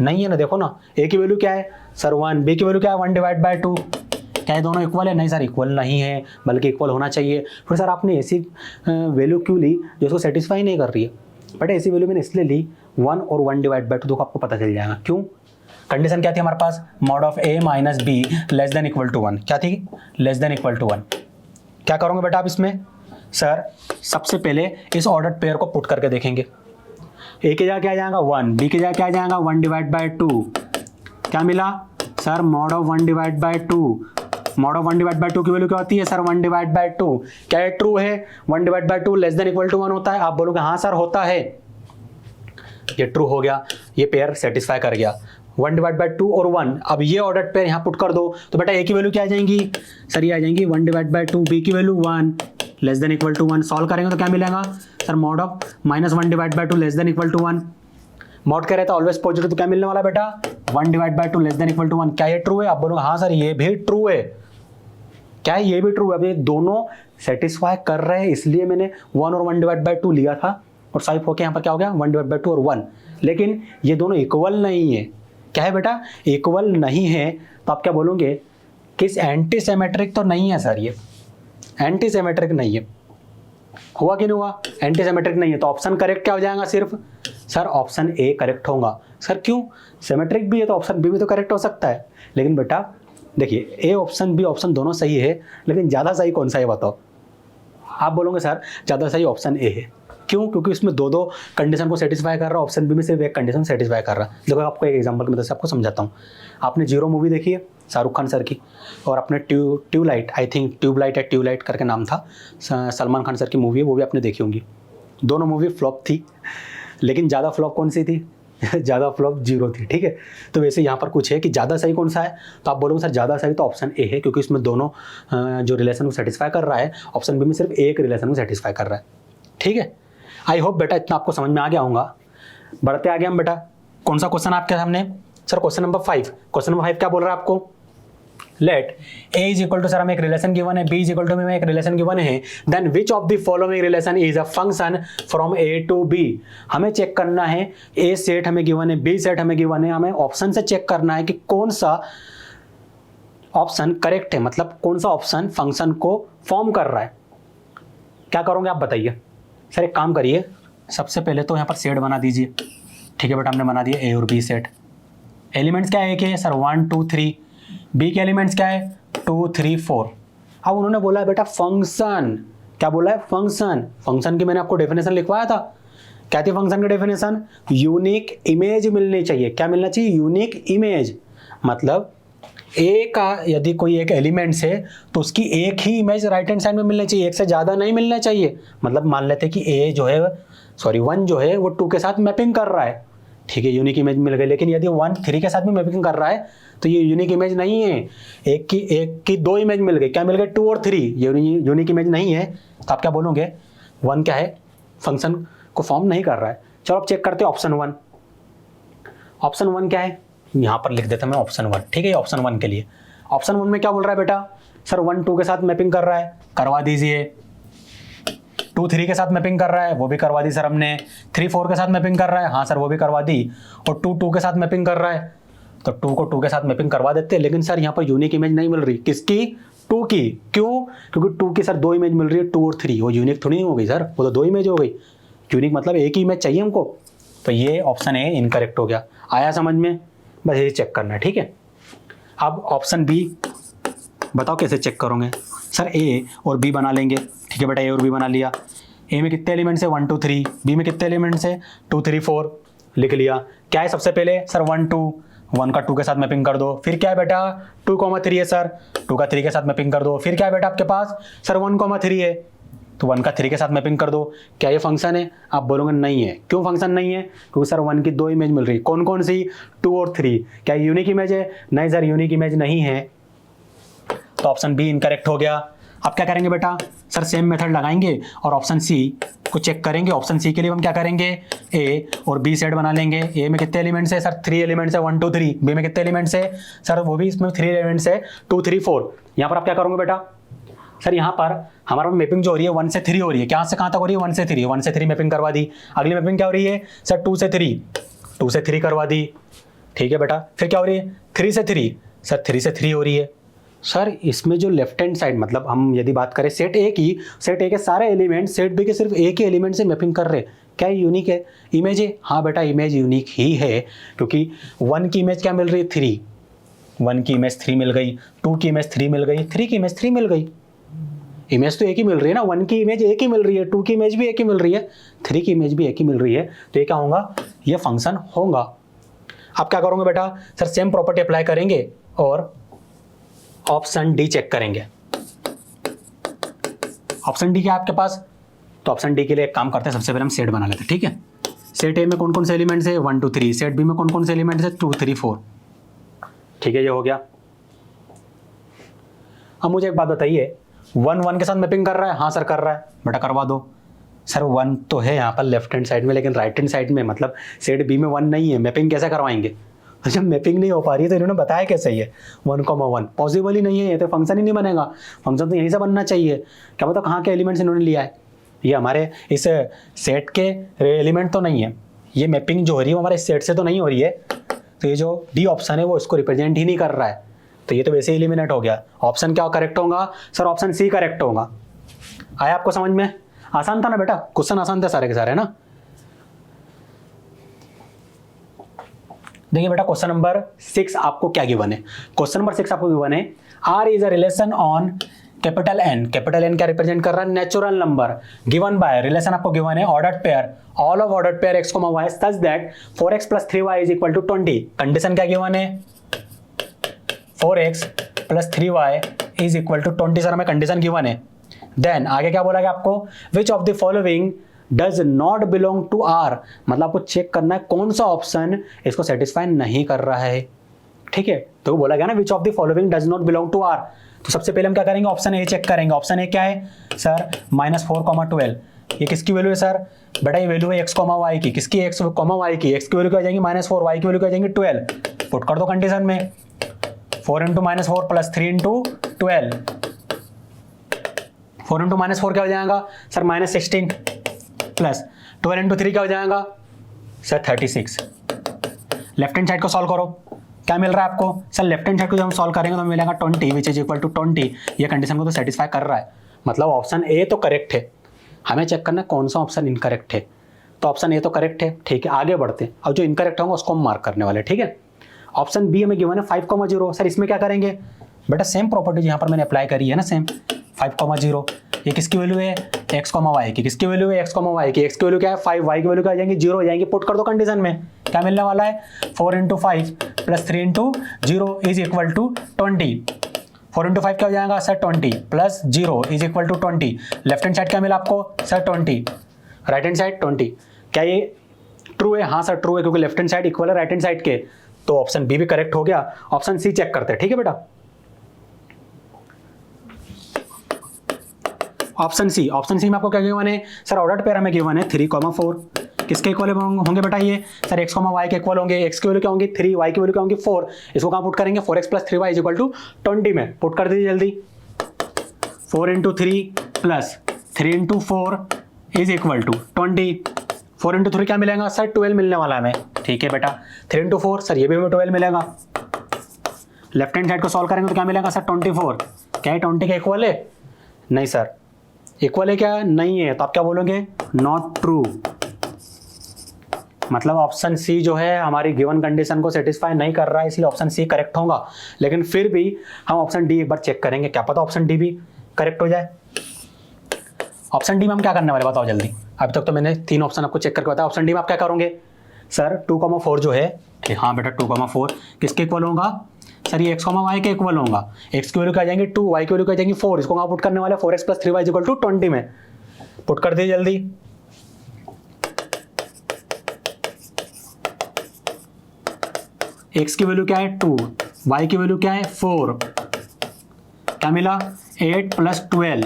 नहीं है ना, देखो ना ए की वैल्यू क्या है सर 1, बी की वैल्यू क्या है 1/2। क्या है दोनों इक्वल है? नहीं सर इक्वल नहीं है, बल्कि इक्वल होना चाहिए। फिर सर आपने ऐसी वैल्यू क्यों ली जो उसको सेटिस्फाई नहीं कर रही है? बट ऐसी वैल्यू मैंने इसलिए ली 1 और 1/2, देखो आपको पता चल जाएगा क्यों। कंडीशन क्या थी हमारे पास? Mod of A minus B less than equal to 1। क्या थी? Less than equal to 1। क्या करोगे बेटा आप इसमें? सर सबसे पहले इस ऑर्डर पेयर को पुट करके देखेंगे। ए की जगह क्या आ जाएगा 1, बी की जगह क्या आ जाएगा 1/2। क्या मिला sir? Mod of 1/2। Mod of 1/2 की वैल्यू क्या होती है सर? 1/2। क्या ये ट्रू है? 1/2 लेस देन इक्वल टू 1 होता है? आप बोलोगे हाँ सर होता है। ये ट्रू हो गया, ये पेयर सेटिस्फाई कर गया। 1/2 और 1। अब ये ऑर्डर पेयर यहाँ पुट कर दो तो बेटा ए की वैल्यू क्या आ जाएंगी? सर ये आ जाएंगी 1/2, बी की वैल्यू 1 less than equal to 1। Solve करेंगे तो क्या मिलेगा sir? Mod of -1/2 less than equal to 1। Mod कह रहे थे ऑलवेज पॉजिटिव, तो क्या मिलने वाला बेटा? 1/2 लेस देन इक्वल टू 1। क्या ये ट्रू है? आप बोलोगे हाँ सर ये भी ट्रू है। क्या है? ये भी ट्रू है। अब ये दोनों सेटिस्फाई कर रहे हैं, इसलिए मैंने 1 और 1/2 लिया था और स्वाइप होके यहाँ पर क्या हो गया 1/2 और 1। लेकिन ये दोनों इक्वल नहीं है। क्या है बेटा? इक्वल नहीं है। तो आप क्या बोलोगे कि इस एंटी सिमेट्रिक तो नहीं है सर, ये एंटी सिमेट्रिक नहीं है। हुआ कि नहीं हुआ? एंटी सिमेट्रिक नहीं है। तो ऑप्शन करेक्ट क्या हो जाएगा? सिर्फ सर ऑप्शन ए करेक्ट होगा। सर क्यों? सिमेट्रिक भी है तो ऑप्शन बी भी तो करेक्ट हो सकता है। लेकिन बेटा देखिए ए ऑप्शन बी ऑप्शन दोनों सही है, लेकिन ज़्यादा सही कौन सा है बताओ? आप बोलोगे सर ज़्यादा सही ऑप्शन ए है। क्यों? क्योंकि उसमें दो कंडीशन को सेटिस्फाई कर रहा है, ऑप्शन बी में सिर्फ एक कंडीशन सेटिस्फाई कर रहा है। देखो आपको एक एग्जांपल की मदद से आपको समझाता हूँ। आपने जीरो मूवी देखी है शाहरुख खान सर की, और अपने ट्यूबलाइट, आई थिंक ट्यूबलाइट करके नाम था, सलमान खान सर की मूवी है, वो भी आपने देखी होंगी। दोनों मूवी फ्लॉप थी। लेकिन ज़्यादा फ्लॉप कौन सी थी? ज़्यादा फ्लॉप 0 थी, ठीक है। तो वैसे यहाँ पर कुछ है कि ज़्यादा सही कौन सा है, तो आप बोलोगे सर ज़्यादा सही तो ऑप्शन ए है, क्योंकि इसमें दोनों जो रिलेशन को सेटिस्फाई कर रहा है, ऑप्शन बी में सिर्फ एक रिलेशन को सेटिस्फाई कर रहा है, ठीक है। आई होप बेटा इतना आपको समझ में आ गया होगा। बढ़ते आगे हम बेटा, कौन सा क्वेश्चन आपके सामने? Sir question number 5। Question number 5 क्या बोल रहा है आपको? Let A is equal to, sir हमें एक रिलेशन गिवन है, बी इज इक्वल टू में एक रिलेशन गिवन है, then which of the following relation is a function from A to B. हमें चेक करना है, ए सेट हमें गिवन है, बी सेट हमें गिवन है, हमें ऑप्शन से चेक करना है कि कौन सा ऑप्शन करेक्ट है, मतलब कौन सा ऑप्शन फंक्शन को फॉर्म कर रहा है। क्या करोगे आप बताइए? सर एक काम करिए, सबसे पहले तो यहाँ पर सेट बना दीजिए, ठीक है बेटा। हमने बना दिया ए और बी सेट। एलिमेंट्स क्या है कि सर 1 2 3, बी के एलिमेंट्स क्या है 2 3 4। अब उन्होंने बोला है बेटा फंक्शन, क्या बोला है? फंक्शन। फंक्शन की मैंने आपको डेफिनेशन लिखवाया था, क्या थी फंक्शन की डेफिनेशन? यूनिक इमेज मिलनी चाहिए। क्या मिलना चाहिए? Unique image. मतलब ए का यदि कोई एक एलिमेंट्स है तो उसकी एक ही इमेज राइट हैंड साइड में मिलनी चाहिए, एक से ज़्यादा नहीं मिलना चाहिए। मतलब मान लेते कि ए जो है, सॉरी 1 जो है वो 2 के साथ मैपिंग कर रहा है, ठीक है, यूनिक इमेज मिल गई। लेकिन यदि 1 3 के साथ भी मैपिंग कर रहा है तो ये यूनिक इमेज नहीं है। एक की 2 इमेज मिल गई, क्या मिल गई? 2 और 3, यूनिक इमेज नहीं है। तो आप क्या बोलोगे? 1 क्या है? फंक्शन को फॉर्म नहीं कर रहा है। चलो अब चेक करते हैं ऑप्शन 1। ऑप्शन 1 क्या है? यहाँ पर लिख देता मैं ऑप्शन 1, ठीक है। ऑप्शन 1 के लिए, ऑप्शन 1 में क्या बोल रहा है बेटा? सर 1 2 के साथ मैपिंग कर रहा है, करवा दीजिए। 2 3 के साथ मैपिंग कर रहा है, वो भी करवा दी सर हमने। 3 4 के साथ मैपिंग कर रहा है, हाँ सर वो भी करवा दी। और 2 2 के साथ मैपिंग कर रहा है, तो 2 को 2 के साथ मैपिंग करवा देते हैं। लेकिन सर यहाँ पर यूनिक इमेज नहीं मिल रही, किसकी? 2 की। क्यों? क्योंकि 2 की सर 2 इमेज मिल रही है, 2 और 3। वो यूनिक थोड़ी नहीं हो गई सर, वो तो 2 इमेज हो गई। यूनिक मतलब एक ही इमेज चाहिए हमको। तो ये ऑप्शन ए इनकरेक्ट हो गया। आया समझ में? बस ये चेक करना है, ठीक है। अब ऑप्शन बी बताओ कैसे चेक करोगे? सर ए और बी बना लेंगे, ठीक है बेटा। ए और बी बना लिया। ए में कितने एलिमेंट्स है? 1 2 3। बी में कितने एलिमेंट्स है? 2 3 4। लिख लिया। क्या है सबसे पहले? सर 1 2, 1 का 2 के साथ मैपिंग कर दो। फिर क्या है बेटा? 2 3 है सर, 2 का 3 के साथ मैपिंग कर दो। फिर क्या है बेटा आपके पास? सर 1 3 है, तो 1 का 3 के साथ मैपिंग कर दो। क्या ये फंक्शन है? आप बोलोगे नहीं है। क्यों फंक्शन नहीं है? क्योंकि सर 1 की 2 इमेज मिल रही। कौन कौन सी? 2 और 3। क्या यूनिक इमेज है? नहीं सर यूनिक इमेज नहीं है। तो ऑप्शन बी इनकरेक्ट हो गया। अब क्या करेंगे बेटा? सर सेम मेथड लगाएंगे और ऑप्शन सी को चेक करेंगे। ऑप्शन सी के लिए हम क्या करेंगे? ए और बी सेट बना लेंगे। ए में कितने एलिमेंट्स है? सर 3 एलिमेंट्स है, 1 2 3। बी में कितने एलिमेंट्स है? सर वो भी इसमें 3 एलिमेंट्स है, 2 3 4। यहाँ पर आप क्या करोगे बेटा? सर यहाँ पर हमारा मैपिंग जो हो रही है 1 से 3 हो रही है। कहाँ से कहाँ तक हो रही है? 1 से 3। 1 से 3 मैपिंग करवा दी। अगली मैपिंग क्या हो रही है? सर 2 से 3। 2 से 3 करवा दी, ठीक है बेटा। फिर क्या हो रही है? 3 से 3। सर 3 से 3 हो रही है। सर इसमें जो लेफ्ट हैंड साइड, मतलब हम यदि बात करें सेट ए की, सेट ए के सारे एलिमेंट सेट बी के सिर्फ एक ही एलिमेंट से मैपिंग कर रहे हैं। क्या यूनिक है? इमेज है? हाँ बेटा इमेज यूनिक ही है, क्योंकि 1 की इमेज क्या मिल रही है? 3। 1 की इमेज 3 मिल गई, 2 की इमेज 3 मिल गई, 3 की इमेज 3 मिल गई। इमेज तो एक ही मिल रही है ना, 1 की इमेज एक ही मिल रही है, 2 की इमेज भी एक ही मिल रही है, 3 की इमेज भी एक ही मिल रही है। तो ये क्या होगा? ये फंक्शन होगा। आप क्या करोगे बेटा? सर सेम प्रॉपर्टी अप्लाई करेंगे और ऑप्शन डी चेक करेंगे। ऑप्शन डी क्या है आपके पास? तो ऑप्शन डी के लिए एक काम करते हैं, सबसे पहले हम सेट बना लेते हैं, ठीक है। सेट ए में कौन कौन से एलिमेंट्स है? 1 2 3। सेट बी में कौन कौन से एलिमेंट्स है? 2 3 4। ठीक है, ये हो गया। अब मुझे एक बात बताइए, 1 1 के साथ मैपिंग कर रहा है? हाँ सर कर रहा है। बेटा करवा दो। सर 1 तो है यहाँ पर लेफ्ट हैंड साइड में, लेकिन राइट हैंड साइड में, मतलब सेट बी में 1 नहीं है, मैपिंग कैसे करवाएंगे? जब मैपिंग नहीं हो पा रही है तो इन्होंने बताया कैसे ही है 1,1 पॉसिबल ही नहीं है, ये तो फंक्शन ही नहीं बनेगा। फंक्शन तो यहीं से बनना चाहिए। क्या पता कहाँ के एलिमेंट्स इन्होंने लिया है? ये हमारे इस सेट के एलिमेंट तो नहीं है, ये मैपिंग जो हो रही है वो हमारे सेट से तो नहीं हो रही है। तो ये जो डी ऑप्शन है वो इसको रिप्रेजेंट ही नहीं कर रहा है, तो ये तो वैसे ही एलिमिनेट हो गया। ऑप्शन क्या करेक्ट होगा? सर ऑप्शन सी करेक्ट होगा। आया आपको समझ में? आसान था ना बेटा? क्वेश्चन आसान थे सारे के सारे, है ना? देखिए बेटा क्वेश्चन नंबर 6 आपको क्या गिवन है? क्वेश्चन नंबर 6 आपको गिवन है R is a relation on capital N. Capital N क्या रिप्रेजेंट कर रहा है? Natural number. Given by relation आपको गिवन है ordered pair, all of ordered pair x, y such that 4x + 3y = 20। Condition क्या given है? 4x + 3y = 20। Sir हमें condition given है। देन आगे क्या बोला गया आपको? Which of the following does not belong to R, मतलब आपको चेक करना है कौन सा ऑप्शन इसको सेटिस्फाई नहीं कर रहा है, ठीक है। तो बोला गया ना which of the following does not belong to R, तो सबसे पहले हम क्या करेंगे, ऑप्शन ए चेक करेंगे। ऑप्शन ए क्या है सर, -4, 12, ये किसकी वैल्यू है सर, बेटा ये वैल्यू है x, y की, किसकी x, y की, x की वैल्यू क्या आ जाएंगी -4, y की वैल्यू क्या आ जाएंगी 12, पुट कर दो कंडीशन में, 4 × -4 प्लस 3 × 12, 4 × -4 क्या हो जाएगा सर -16 प्लस 12 × 3 क्या हो जाएगा सर 36। लेफ्ट हैंड साइड को सॉल्व करो, क्या मिल रहा है आपको सर, लेफ्ट हैंड साइड को जब हम सॉल्व करेंगे तो हमें मिलेगा 20 विच इज इक्वल टू 20, ये कंडीशन को तो सेटिस्फाई कर रहा है, मतलब ऑप्शन ए तो करेक्ट है। हमें चेक करना है कौन सा ऑप्शन इनकरेक्ट है, तो ऑप्शन ए तो करेक्ट है, ठीक है। आगे बढ़ते हैं, अब जो इनकरेक्ट होगा उसको हम मार्क करने वाले, ठीक है। ऑप्शन बी हमें गिवन है 5, 0, सर इसमें क्या करेंगे बेटा, सेम प्रॉपर्टीज यहाँ पर मैंने अप्लाई करी है ना, सेम 5, 0, ये किसकी वैल्यू है x, y की, किसकी वैल्यू है x, y की, x की वैल्यू क्या है 5, y की वैल्यू क्या आ जाएंगी 0 हो जाएंगी, पुट कर दो कंडीशन में, क्या मिलने वाला है 4 × 5 प्लस 3 × 0 इज इक्वल टू 20, 4 × 5 क्या हो जाएगा sir 20 plus 0 is equal to 20, left hand side क्या मिला आपको सर 20, राइट हैंड साइड 20, क्या ये ट्रू है, हाँ सर ट्रू है, क्योंकि लेफ्ट हैंड साइड इक्वल है राइट हैंड साइड के, तो ऑप्शन बी भी करेक्ट हो गया। ऑप्शन सी चेक करते हैं, ठीक है बेटा। ऑप्शन सी में आपको क्या गिवन है सर, ऑर्डर्ड पेयर हमें गिवन है 3, 4, किसके इक्वल होंगे बेटा ये सर x, y के इक्वल होंगे, x की वैल्यू क्या होंगी 3, y की वैल्यू क्या होंगी 4, इसको कहाँ पुट करेंगे 4x + 3y is equal to 20 में, पुट कर दीजिए जल्दी, 4 × 3 प्लस 3 × 4 इज इक्वल टू 20, 4 × 3 क्या मिलेगा सर 12 मिलने वाला है हमें, ठीक है बेटा। 3 × 4 सर ये भी हमें 12 मिलेगा, लेफ्ट हैंड साइड को सॉल्व करेंगे तो क्या मिलेगा सर 24, क्या है 20 के इक्वल है, नहीं सर इक्वल है क्या, नहीं है, तो आप क्या बोलोगे नॉट ट्रू, मतलब ऑप्शन सी जो है हमारी गिवन कंडीशन को सेटिस्फाई नहीं कर रहा है, इसलिए ऑप्शन सी करेक्ट होगा। लेकिन फिर भी हम ऑप्शन डी एक बार चेक करेंगे, क्या पता ऑप्शन डी भी करेक्ट हो जाए। ऑप्शन डी में हम क्या करने वाले बताओ जल्दी, अभी तक तो मैंने 3 ऑप्शन आपको चेक करके बताया, ऑप्शन डी में आप क्या करोगे सर 2, 4 जो है, हाँ बेटा 2, 4 किसके इक्वल होगा सर, ये x, y के इक्वल होगा, x की वैल्यू क्या आ जाएंगी 2, y की वैल्यू क्या आ जाएंगी 4, इसको कहाँ पुट करने वाले 4x + 3y इक्वल टू 20 में, पुट कर दीजिए जल्दी, x की वैल्यू क्या है 2, y की वैल्यू क्या है 4, क्या मिला 8 + 12,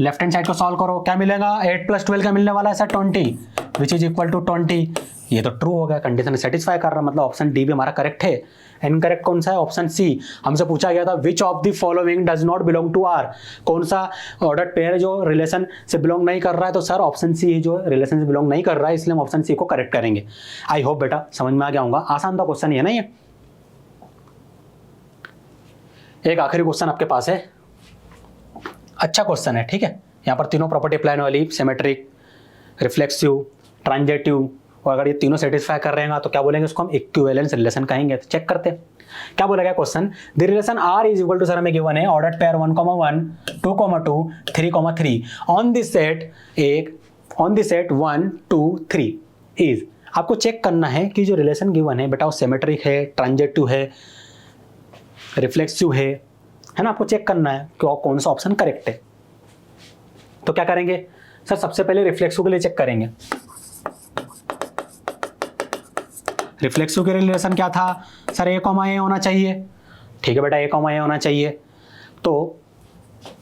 लेफ्ट हैंड साइड को सॉल्व करो, क्या मिलेगा 8 + 12 क्या मिलने वाला है sir 20 which is equal to 20, ये तो ट्रू हो गया, कंडीशन सेटिस्फाई कर रहा, मतलब ऑप्शन डी भी हमारा करेक्ट है। इनकरेक्ट कौन सा है ऑप्शन सी, हमसे पूछा गया था which of the following does not belong to R, कौन सा ऑर्डर्ड पेयर जो रिलेशन से बिलोंग नहीं कर रहा है, तो सर ऑप्शन सी जो रिलेशन से बिलोंग नहीं कर रहा है, इसलिए हम ऑप्शन सी को करेक्ट करेंगे। आई होप बेटा समझ में आ गया होगा, आसान था क्वेश्चन ये ना। ये एक आखिरी क्वेश्चन आपके पास है, अच्छा क्वेश्चन है, ठीक है। यहाँ पर तीनों प्रॉपर्टी अप्लाई होने वाली, सिमेट्रिक, रिफ्लेक्सिव, ट्रांजिटिव, और अगर ये तीनों सेटिस्फाई कर रहे हैं तो क्या बोलेंगे उसको हम इक्विवेलेंस रिलेशन कहेंगे। तो चेक करते हैं क्या बोला गया question, the relation R is equal to sir हमें गिवन है ordered pair 1, 1, 2, 2, 3, 3 on this set 1, 2, 3 is, आपको चेक करना है कि जो रिलेशन गिवन है बेटा वो सिमेट्रिक है, ट्रांजिटिव है, रिफ्लेक्सिव है ना, आपको चेक करना है कि कौन सा ऑप्शन करेक्ट है। तो क्या करेंगे सर, सबसे पहले रिफ्लेक्सिव के लिए चेक करेंगे। रिफ्लेक्सिव के रिलेशन क्या था सर, a, a होना चाहिए, ठीक है बेटा a, a होना चाहिए। तो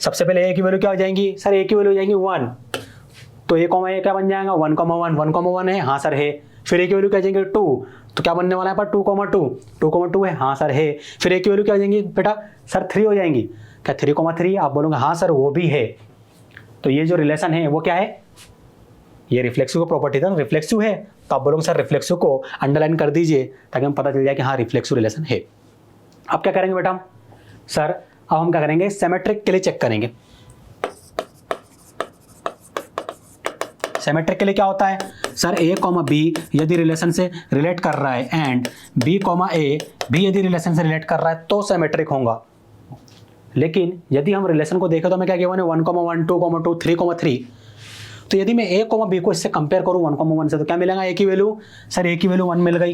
सबसे पहले a की वैल्यू क्या हो जाएंगी सर, a की वैल्यू हो जाएंगी 1, तो a, a क्या बन जाएगा 1, 1 है, हाँ सर है। फिर a की वैल्यू क्या हो जाएंगे 2, तो क्या बनने वाला है पर 2, 2 है, हाँ सर है। फिर a की वैल्यू क्या हो जाएंगी बेटा सर 3 हो जाएंगी, क्या 3, आप बोलोगे हाँ सर वो भी है। तो ये जो रिलेशन है वो क्या है, ये रिफ्लेक्सिव का प्रॉपर्टी था, रिफ्लेक्सिव है, तो आप बोलोगे सर रिफ्लेक्सिव को अंडरलाइन कर दीजिए ताकि हमें पता चल जाए कि हाँ रिफ्लेक्सिव रिलेशन है। अब क्या करेंगे बेटा सर, अब हम क्या करेंगे सिमेट्रिक के लिए चेक करेंगे। सिमेट्रिक के लिए क्या होता है सर, a, b यदि रिलेशन से रिलेट कर रहा है एंड b, a भी यदि रिलेशन से रिलेट कर रहा है तो सिमेट्रिक होगा। लेकिन यदि हम रिलेशन को देखें तो हमें क्या गिवन है 1, 1, 2, 2, 3, तो यदि मैं a, b को इससे कंपेयर करूं 1, 1 से, तो क्या मिलेगा a की वैल्यू सर, a की वैल्यू 1 मिल गई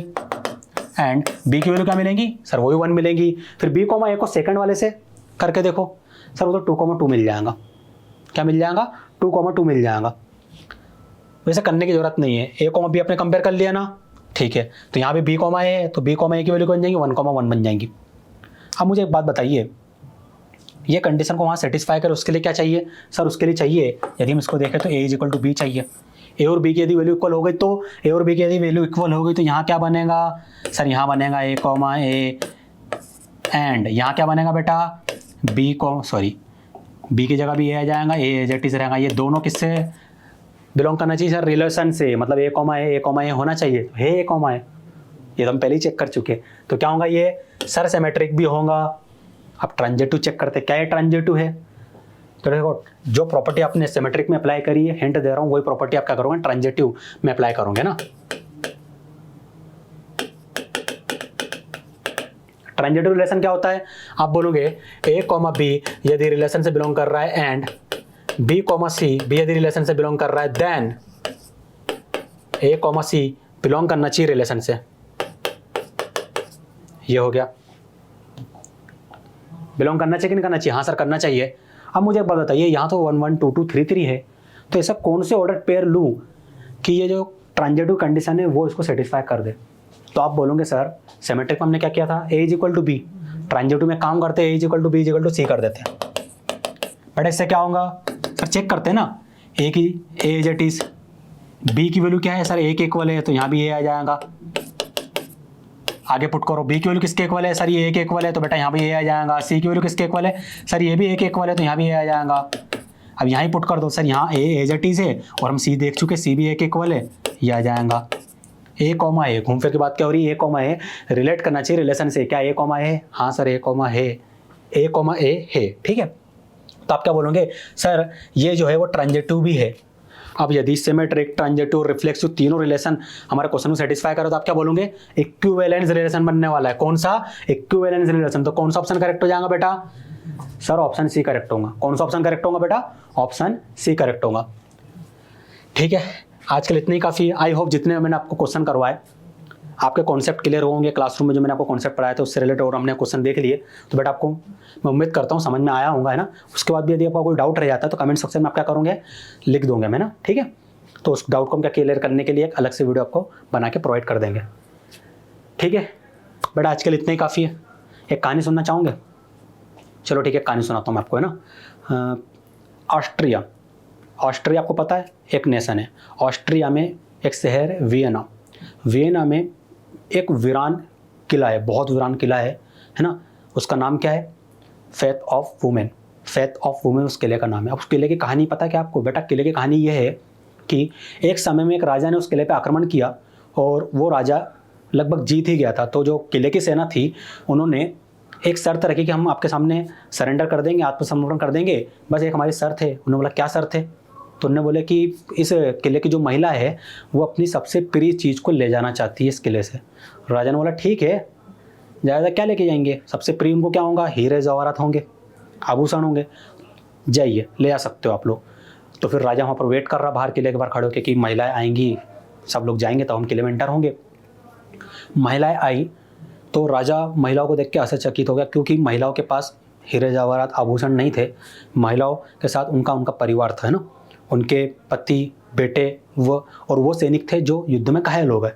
एंड b की वैल्यू क्या मिलेंगी सर, वही 1 मिलेंगी। फिर b, a को सेकंड वाले से करके देखो सर, वो तो 2, 2 मिल जाएगा, क्या मिल जाएगा 2, 2 मिल जाएगा। वैसे करने की जरूरत नहीं है, ए कॉमा बी आपने कंपेयर कर लिया ना, ठीक है, तो यहाँ पे बी कॉमा ए है, तो बी कॉमा ए की वैल्यू बन जाएंगी 1,1 बन जाएंगी। अब मुझे एक बात बताइए, ये कंडीशन को वहाँ सेटिस्फाई कर उसके लिए क्या चाहिए सर, उसके लिए चाहिए यदि हम इसको देखें तो ए इज इक्वल टू बी चाहिए। ए और बी की यदि वैल्यू इक्वल हो गई तो ए और बी की यदि वैल्यू इक्वल हो गई तो यहाँ क्या बनेगा सर, यहाँ बनेगा ए कॉमा ए, एंड यहाँ क्या बनेगा बेटा बी को, सॉरी बी की जगह भी ए आ जाएगा, ए एज इट इज रहेगा। ये दोनों किससे बिलोंग करना चाहिए सर, रिलेशन से, मतलब ए कॉमा ए होना चाहिए, है ए कॉमा ए, ये तो हम पहले ही चेक कर चुके। तो क्या होगा ये सर सिमेट्रिक भी होगा। अब ट्रांजिटिव चेक करते, क्या ये ट्रांजिटिव है, तो देखो जो प्रॉपर्टी आपने सिमेट्रिक में अप्लाई करी है, हिंट दे रहा हूँ, वही प्रॉपर्टी आप क्या करोगे ट्रांजिटिव में अप्लाई करोगे ना। ट्रांजिटिव रिलेशन क्या होता है, आप बोलोगे ए कॉमा बी यदि रिलेशन से बिलोंग कर रहा है, and B comma C B यदि रिलेशन से बिलोंग कर रहा है, then A comma C belong करना चाहिए रिलेशन से। ये हो गया, बिलोंग करना चाहिए कि नहीं करना चाहिए, हाँ सर करना चाहिए। अब मुझे एक बात बताइए, यहाँ तो 1 1 2 2 3 3 है, तो ऐसा कौन से ऑर्डर पेयर लूँ कि ये जो ट्रांजिटिव कंडीशन है वो इसको सेटिस्फाई कर दे। तो आप बोलोगे सर सिमेट्रिक में हमने क्या किया था, A is equal to B, transitive में काम करते A is equal to B is equal to C कर देते हैं। बट इससे क्या होगा सर, चेक करते हैं ना, ए की ए इज इट इज, बी की वैल्यू क्या है सर, ए के इक्वल है, तो यहाँ भी ए आ जाएगा। आगे पुट करो, बी की वैल्यू किसके इक्वल है सर, ये ए के इक्वल है, तो बेटा यहाँ भी ए आ जाएगा। सी की वैल्यू किसके इक्वल है सर, ये भी ए के इक्वल है, तो यहाँ भी ए आ जाएगा। अब यहाँ ही पुट कर दो सर, यहाँ ए एज इट इज है और हम सी देख चुके, सी भी ए के इक्वल है, ये आ जाएगा। ए कॉमा ए, घूम फिर के बात क्या हो रही है, ए कॉमा ए रिलेट करना चाहिए रिलेशन से, क्या ए कॉमा ए, हाँ सर ए कॉमा है, ए कॉमा ए है, ठीक है। तो आप क्या बोलोगे सर ये जो है वो ट्रांजिटिव भी है। अब यदि सिमेट्रिक, ट्रांजिटिव, रिफ्लेक्सिव तीनों रिलेशन हमारे क्वेश्चन को सेटिस्फाई करो तो आप क्या बोलोगे, इक्विवेलेंस रिलेशन बनने वाला है। कौन सा, इक्विवेलेंस रिलेशन। तो कौन सा ऑप्शन करेक्ट हो जाएगा बेटा सर, ऑप्शन सी करेक्ट होगा। कौन सा ऑप्शन करेक्ट होगा बेटा, ऑप्शन सी करेक्ट होगा। ठीक है, आज के लिए इतना ही काफ़ी है। आई होप जितने मैंने आपको क्वेश्चन करवाए आपके कॉन्सेप्ट क्लियर होंगे। क्लासरूम में जो मैंने आपको कॉन्सेप्ट पढ़ाया था उससे रिलेटेड और हमने क्वेश्चन देख लिए, तो बेटा आपको मैं उम्मीद करता हूँ समझ में आया होगा, है ना। उसके बाद भी यदि आपका कोई डाउट रह जाता है तो कमेंट सेक्शन में आप क्या करोगे, लिख दोगे मैं ना, ठीक है। तो उस डाउट को हम क्या क्लियर करने के लिए एक अलग से वीडियो आपको बना के प्रोवाइड कर देंगे, ठीक है। बेटा आज के लिए इतना ही काफ़ी है। एक कहानी सुनना चाहोगे, चलो ठीक है कहानी सुनाता हूँ मैं आपको, है ना। ऑस्ट्रिया, ऑस्ट्रिया आपको पता है एक नेशन है। ऑस्ट्रिया में एक शहर है वियना, वियना में एक वीरान किला है, बहुत वीरान किला है ना। उसका नाम क्या है, faith of women, faith of women उस किले का नाम है। अब उस किले की कहानी पता है क्या आपको बेटा, किले की कहानी ये है कि एक समय में एक राजा ने उस किले पे आक्रमण किया और वो राजा लगभग जीत ही गया था। तो जो किले की सेना थी उन्होंने एक शर्त रखी कि हम आपके सामने सरेंडर कर देंगे, आत्मसमर्पण कर देंगे, बस एक हमारी शर्त है। उन्होंने बोला क्या शर्त है, तो उन्होंने बोले कि इस किले की जो महिला है वो अपनी सबसे प्रिय चीज़ को ले जाना चाहती है इस किले से। राजा ने बोला ठीक है, ज़्यादा क्या लेके जाएंगे, सबसे प्रिय उनको क्या होगा, हीरे जवाहरात होंगे, आभूषण होंगे, जाइए ले आ सकते हो आप लोग। तो फिर राजा वहाँ पर वेट कर रहा बाहर किले के बाहर खड़े होकर कि महिलाएं आएंगी, सब लोग जाएंगे तो हम किले में एंटर होंगे। महिलाएं आई तो राजा महिलाओं को देख के आश्चर्यचकित हो गया, क्योंकि महिलाओं के पास हीरे जवाहरात आभूषण नहीं थे। महिलाओं के साथ उनका परिवार था, है ना, उनके पति, बेटे और वो सैनिक थे जो युद्ध में घायल हो गए।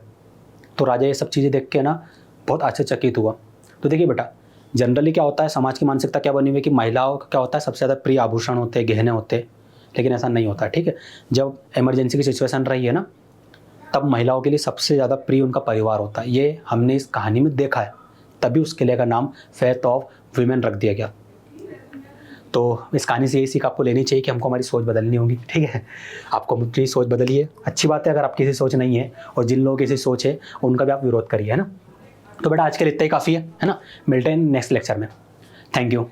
तो राजा ये सब चीज़ें देख के ना बहुत आश्चर्यचकित हुआ। तो देखिए बेटा, जनरली क्या होता है, समाज की मानसिकता क्या बनी हुई है कि महिलाओं का क्या होता है, सबसे ज़्यादा प्रिय आभूषण होते हैं, गहने होते हैं, लेकिन ऐसा नहीं होता, ठीक है। जब इमरजेंसी की सिचुएशन रही है ना, तब महिलाओं के लिए सबसे ज़्यादा प्रिय उनका परिवार होता है। ये हमने इस कहानी में देखा है, तभी उस किले का नाम फेथ ऑफ वीमेन रख दिया गया। तो इस कहानी से यही सीख आपको लेनी चाहिए कि हमको हमारी सोच बदलनी होगी, ठीक है। आपको मुझे सोच बदलिए, अच्छी बात है। अगर आपकी किसी सोच नहीं है और जिन लोगों की किसी सोच है उनका भी आप विरोध करिए, है ना। तो बेटा आज के लिए इतना ही काफ़ी है ना। मिलते हैं नेक्स्ट लेक्चर में। Thank you.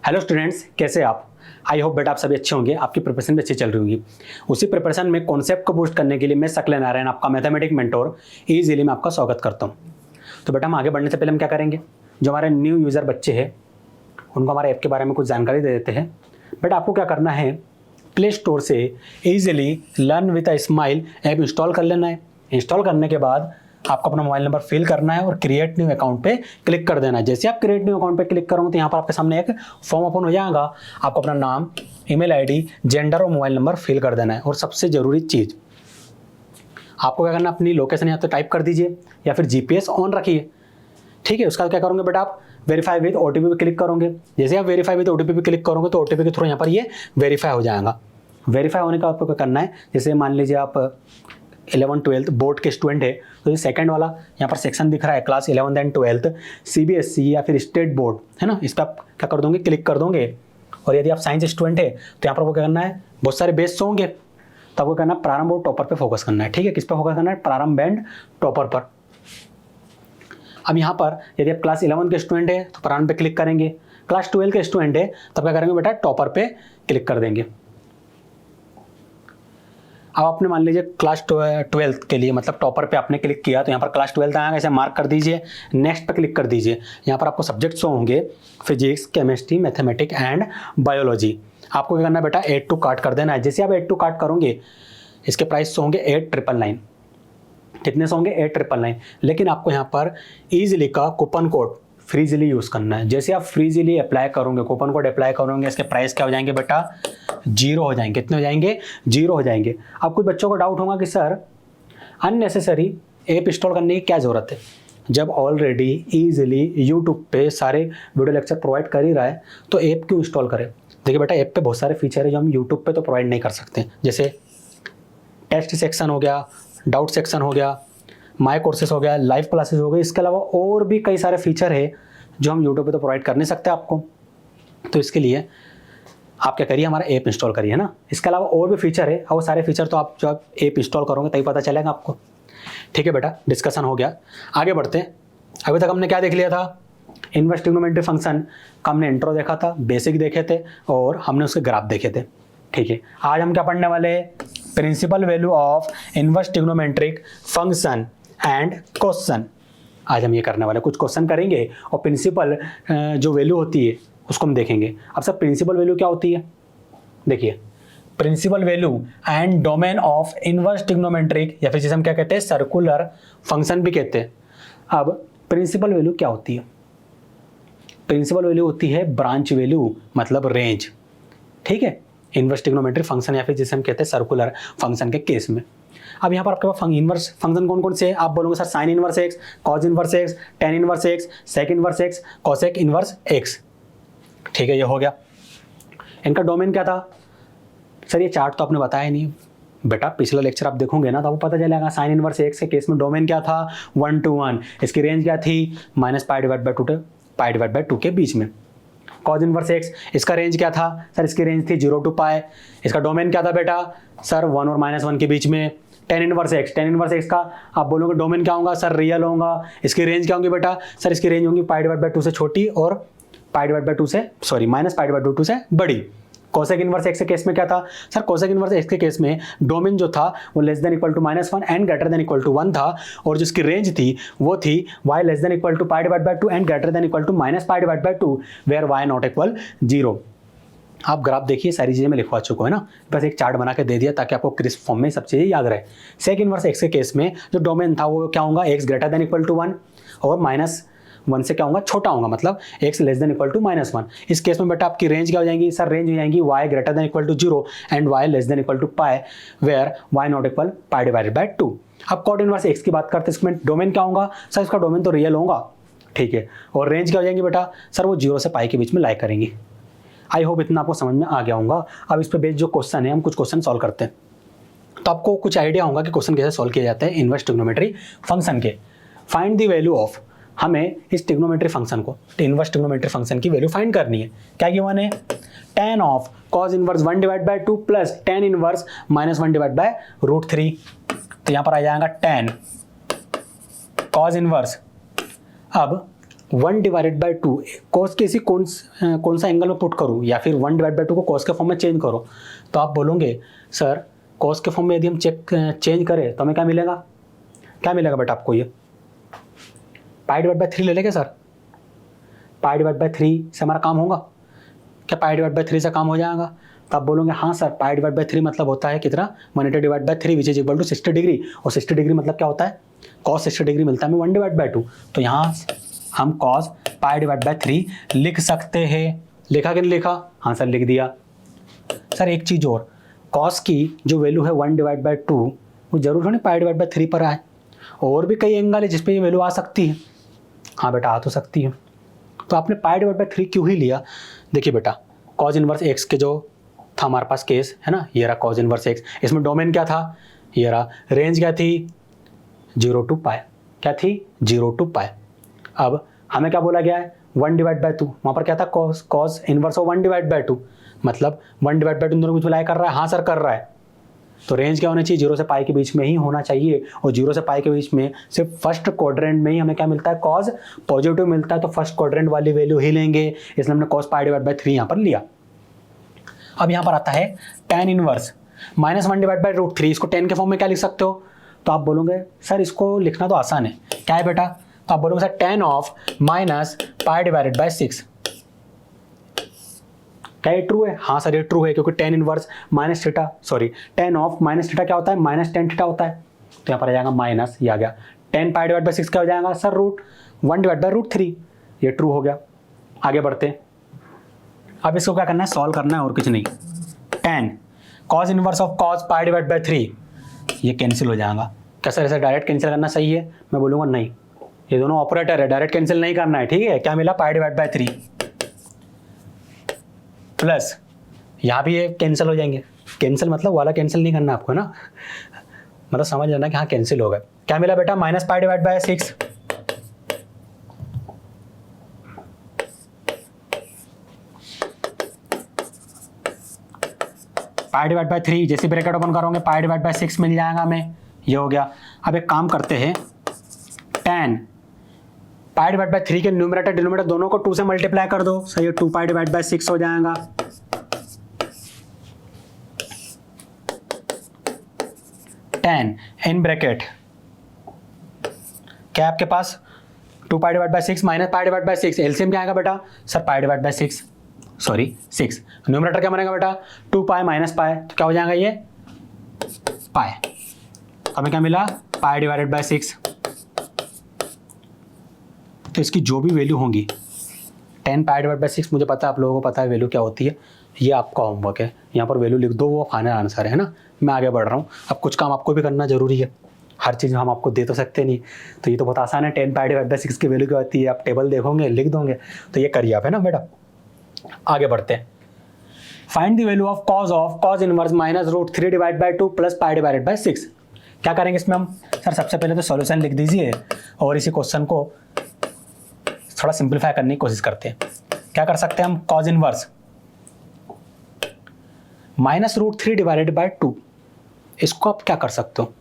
हेलो स्टूडेंट्स, कैसे आप? आई होप बेटा आप सभी अच्छे होंगे, आपकी प्रिपरेशन भी अच्छी चल रही होगी। उसी प्रिपरेशन में कॉन्सेप्ट को बूस्ट करने के लिए मैं सकलेन नारायण, आपका मैथमेटिक मेंटोर ईजिली में आपका स्वागत करता हूँ। तो बेटा हम आगे बढ़ने से पहले हम क्या करेंगे, जो हमारे न्यू यूज़र बच्चे हैं उनको हमारे ऐप के बारे में कुछ जानकारी दे देते हैं। बेटा आपको क्या करना है, प्ले स्टोर से easily learn with a smile app install कर लेना है। इंस्टॉल करने के बाद आपको अपना मोबाइल नंबर फिल करना है और क्रिएट न्यू अकाउंट पे क्लिक कर देना है। जैसे आप क्रिएट न्यू अकाउंट पे क्लिक करोगे तो यहाँ पर आपके सामने एक फॉर्म ओपन हो जाएगा। आपको अपना नाम, ईमेल आईडी, जेंडर और मोबाइल नंबर फिल कर देना है। और सबसे ज़रूरी चीज़, आपको क्या करना है, अपनी लोकेशन यहाँ तो टाइप कर दीजिए या फिर GPS ऑन रखिए। ठीक है, उसका क्या करोगे बेटा, आप वेरीफाई विद OTP पे क्लिक करोगे। जैसे आप वेरीफाई विद OTP पे क्लिक करोगे तो OTP के थ्रू यहाँ पर ये वेरीफाई हो जाएगा। वेरीफाई होने का आपको क्या करना है, जैसे मान लीजिए आप 11th-12th बोर्ड के स्टूडेंट है तो ये सेकंड वाला यहाँ पर सेक्शन दिख रहा है, class 11th and 12th CBSE या फिर स्टेट बोर्ड है ना, इस पर आप क्या कर दोगे, क्लिक कर दोगे। और यदि आप साइंस स्टूडेंट है तो यहाँ पर आपको क्या करना है, बहुत सारे बेस होंगे तो आपको करना है प्रारंभ और टॉपर पे फोकस करना है। ठीक है, किस पे फोकस करना है, प्रारंभ एंड टॉपर पर। अब यहाँ पर यदि आप क्लास 11 के स्टूडेंट है तो प्रारंभ पे क्लिक करेंगे, क्लास 12 के स्टूडेंट है तब क्या करेंगे बेटा, टॉपर पे क्लिक कर देंगे। अब आपने मान लीजिए क्लास 12th के लिए मतलब टॉपर पे आपने क्लिक किया तो यहाँ पर क्लास 12th आएगा, इसे मार्क कर दीजिए, नेक्स्ट पे क्लिक कर दीजिए। यहाँ पर आपको सब्जेक्ट्स होंगे physics, chemistry, mathematics and biology. आपको क्या करना है बेटा, 8 to काट कर देना है। जैसे आप 8 to काट करोगे इसके प्राइस होंगे 8999। कितने से होंगे, 8999। लेकिन आपको यहाँ पर ईजिली का कूपन कोड फ्रीजिली यूज़ करना है। जैसे आप फ्रीजिली अप्लाई करोगे, कूपन कोड अप्लाई करोगे, इसके प्राइस क्या हो जाएंगे बेटा, 0 हो जाएंगे। कितने हो जाएंगे, 0 हो जाएंगे। अब कुछ बच्चों को डाउट होगा कि सर अननेसेसरी ऐप इंस्टॉल करने की क्या ज़रूरत है, जब ऑलरेडी ईजिली यूट्यूब पे सारे वीडियो लेक्चर प्रोवाइड कर ही रहा है तो ऐप क्यों इंस्टॉल करें। देखिए बेटा, ऐप पे बहुत सारे फीचर है जो हम यूट्यूब पे तो प्रोवाइड नहीं कर सकते। जैसे टेस्ट सेक्शन हो गया, डाउट सेक्शन हो गया, माई कोर्सेस हो गया, लाइव क्लासेस हो गई। इसके अलावा और भी कई सारे फीचर है जो हम यूट्यूब पे तो प्रोवाइड कर नहीं सकते आपको। तो इसके लिए आप क्या करिए, हमारा ऐप इंस्टॉल करिए ना। इसके अलावा और भी फीचर है और वो सारे फीचर तो आप जब ऐप इंस्टॉल करोगे तभी पता चलेगा आपको। ठीक है बेटा, डिस्कशन हो गया, आगे बढ़ते हैं। अभी तक हमने क्या देख लिया था, इनवर्स ट्रिग्नोमेट्री फंक्शन का हमने इंट्रो देखा था, बेसिक देखे थे और हमने उसके ग्राफ देखे थे। ठीक है, आज हम क्या पढ़ने वाले हैं, principal value of inverse trigonometric function and question. आज हम ये करने वाले, कुछ क्वेश्चन करेंगे और प्रिंसिपल जो वैल्यू होती है उसको हम देखेंगे। अब सर प्रिंसिपल वैल्यू क्या होती है, देखिए principal value and domain of inverse trigonometric या फिर जिसे हम क्या कहते हैं, सर्कुलर फंक्शन भी कहते हैं। अब प्रिंसिपल वैल्यू क्या होती है, प्रिंसिपल वैल्यू होती है ब्रांच वैल्यू मतलब रेंज। ठीक है, इनवर्स ट्रिग्नोमेट्रिक फंक्शन या फिर जिसे हम कहते हैं सर्कुलर फंक्शन के केस में। अब यहाँ पर आपके पास इनवर्स फंक्शन कौन कौन से हैं, आप बोलोगे sir sine inverse x, cos inverse x, tan inverse x, sec inverse x, cosec inverse x. ठीक है, ये हो गया। इनका डोमेन क्या था, सर ये चार्ट तो आपने बताया ही नहीं बेटा, पिछला लेक्चर आप देखोगे ना तो आपको पता चलेगा। साइन इनवर्स एक्स के केस में डोमेन क्या था, 1 to 1, इसकी रेंज क्या थी, -π/2 के बीच में। कॉज इनवर्स एक्स, इसका रेंज क्या था, सर इसकी रेंज थी 0 to π। इसका डोमेन क्या था बेटा, सर 1 और -1 के बीच में। टेन इनवर्स एक्स का आप बोलोगे डोमेन क्या होगा, सर रियल होगा। इसकी रेंज क्या होगी बेटा, सर इसकी रेंज होगी π/2 से छोटी और -π/2 से बड़ी। कोसेक इनवर्स एक्स के केस में क्या था, सर कोसेक इनवर्स एक्स के केस में डोमेन जो था वो less than equal to -1 and greater than equal to 1 था और जिसकी रेंज थी वो थी y less than equal to π/2 and greater than equal to -π/2 where y not equal 0। आप ग्राफ देखिए, सारी चीज़ें मैं लिखवा चुका हूँ ना, बस एक चार्ट बना के दे दिया ताकि आपको क्रिस्प फॉर्म में सब चीज़ें याद रहे। सेक इनवर्स एक्स के केस में जो डोमेन था वो क्या होगा, x greater than equal to 1 और -1 से क्या होगा, छोटा होगा, मतलब x less than equal to -1। इस केस में बेटा आपकी रेंज क्या हो जाएगी, सर रेंज हो जाएगी y greater than equal to 0 and y less than equal to π where y not equal π/2। अब कॉट इनवर्स x की बात करते हैं, इसमें डोमेन क्या होगा, सर इसका डोमेन तो रियल होगा। ठीक है, और रेंज क्या हो जाएंगी बेटा, सर वो 0 से π के बीच में लाई करेंगी। आई होप इतना आपको समझ में आ गया होगा। अब इस पर बेस्ड जो क्वेश्चन है हम कुछ क्वेश्चन सॉल्व करते हैं तो आपको कुछ आइडिया होगा कि क्वेश्चन कैसे सॉल्व किए जाते हैं इनवर्स ट्रिग्नोमेट्री फंक्शन के। फाइंड द वैल्यू ऑफ, हमें इस ट्रिग्नोमेट्री फंक्शन को, इनवर्स ट्रिग्नोमेट्री फंक्शन की वैल्यू फाइंड करनी है। क्या गिवन है, tan of cos inverse 1/2 plus tan inverse -1/√3। तो यहाँ पर आ जाएगा tan cos इनवर्स। अब 1 डिवाइडेड बाई 2 कॉस के इसी कौन सा एंगल में पुट करूँ, या फिर 1 डिवाइड बाई 2 को कॉस के फॉर्म में चेंज करो, तो आप बोलोगे सर कॉस के फॉर्म में यदि हम चेंज करें तो हमें क्या मिलेगा, क्या मिलेगा बेटा आपको, ये पाई डिवाइड बाई 3 ले लेंगे सर। पाई डिवाइड बाई 3 से हमारा काम होगा क्या, पाई डिवाइड बाई 3 से काम हो जाएगा, तो आप बोलोगे हाँ सर पाई डिवाइड बाई 3 मतलब होता है कितना, 180 divide by 3 which is equal to 60 degree, और 60 डिग्री मतलब क्या होता है, कॉस 60 डिग्री मिलता है हमें 1 डिवाइड बाई 2। तो यहाँ हम कॉस पाई डिवाइड बाई 3 लिख सकते हैं। लिखा कि नहीं लिखा, हाँ सर लिख दिया। सर एक चीज़ और, कॉस की जो वैल्यू है 1 डिवाइड बाई 2 वो जरूर नहीं पाई डिवाइड बाई 3 पर आए, और भी कई एंगल है जिसपे ये वैल्यू आ सकती है। हाँ बेटा आ तो सकती है, तो आपने पाई डिवाइड बाई 3 क्यों ही लिया। देखिए बेटा कॉज इनवर्स एक्स के जो था हमारे पास केस है ना, ये रहा कॉज इनवर्स एक्स, इसमें डोमेन क्या था, ये रहा, रेंज क्या थी 0 to पाई, क्या थी 0 to पाई। अब हमें क्या बोला गया है 1 डिवाइड बाई 2, वहाँ पर क्या था cause inverse of 1 divide by 2, मतलब 1 डिवाइड बाई 2 दोनों कुछ मिलाए कर रहा है, हाँ सर कर रहा है। तो रेंज क्या होना चाहिए 0 से पाई के बीच में ही होना चाहिए, और 0 से पाई के बीच में सिर्फ फर्स्ट क्वाड्रेंट में ही हमें क्या मिलता है, कॉज पॉजिटिव मिलता है, तो फर्स्ट क्वाड्रेंट वाली वैल्यू ही लेंगे, इसलिए हमने कॉस पाई डिवाइड बाई 3 यहाँ पर लिया। अब यहाँ पर आता है tan इनवर्स -1 डिवाइड बाई √3, इसको tan के फॉर्म में क्या लिख सकते हो, तो आप बोलोगे सर इसको लिखना तो आसान है, क्या है बेटा, तो आप बोलोगे sir tan of minus pi divided by 6, क्या ये ट्रू है, हाँ सर ये ट्रू है, क्योंकि tan inverse minus theta, sorry tan of minus theta क्या होता है, माइनस tan थीटा होता है, तो यहाँ पर आ जाएगा माइनस, ये आ गया tan पाई डिवाइड बाई 6 क्या हो जाएगा सर √1 डिवाइड बाई √3, ये ट्रू हो गया। आगे बढ़ते हैं, अब इसको क्या करना है, सॉल्व करना है और कुछ नहीं। tan cos inverse of cos pi divide by 3 ये कैंसिल हो जाएगा, क्या सर ऐसे डायरेक्ट कैंसिल करना सही है, मैं बोलूँगा नहीं, ये दोनों ऑपरेटर है, डायरेक्ट कैंसिल नहीं करना है, ठीक है। क्या मिला पाई डिवाइड बाई 3 प्लस यहाँ भी ये कैंसिल हो जाएंगे, कैंसिल मतलब वाला कैंसिल नहीं करना आपको ना, मतलब समझ लेना कि हाँ कैंसिल हो गए। क्या मिला बेटा minus pi divide by 6, pi divide by 3 जैसे ब्रैकेट ओपन करोगे पाई डिवाइड बाई 6 मिल जाएगा हमें, ये हो गया। अब एक काम करते हैं, tan पाई डिवाइड बाई 3 के न्यूमरेटर डिनोमिनेटर दोनों को 2 से मल्टीप्लाई कर दो, सही है 2 पाई डिवाइड बाई 6 हो जाएगा। tan इन ब्रैकेट क्या आपके पास 2 pi divide by 6 minus pi divide by 6, LCM क्या आएगा बेटा sir pi divide by 6, sorry 6, numerator क्या बनेगा बेटा 2 पाई माइनस पाई, तो क्या हो जाएगा ये पाई, हमें क्या मिला पाई डिवाइडेड बाई 6। तो इसकी जो भी वैल्यू होंगी 10 पाई डिवाइड बाई 6, मुझे पता है आप लोगों को पता है वैल्यू क्या होती है, ये आपका होमवर्क है, यहाँ पर वैल्यू लिख दो, वो फाइनल आंसर है ना। मैं आगे बढ़ रहा हूँ, अब कुछ काम आपको भी करना जरूरी है, हर चीज़ हम आपको दे तो सकते नहीं, तो ये तो बहुत आसान है, 10 पाई डिवाइड बाई 6 की वैल्यू क्या होती है, आप टेबल देखोगे लिख दोगे, तो ये करिए आप है ना बेटा। आगे बढ़ते हैं, find the value of cause inverse minus √3 divide by 2 plus pi divided by 6। क्या करेंगे इसमें हम, सर सबसे पहले तो सॉल्यूशन लिख दीजिए और इसी क्वेश्चन को थोड़ा सिंप्लीफाई करने की कोशिश करते हैं। क्या कर सकते हैं हम, cause inverse minus √3 divided by 2, इसको आप क्या कर सकते हो,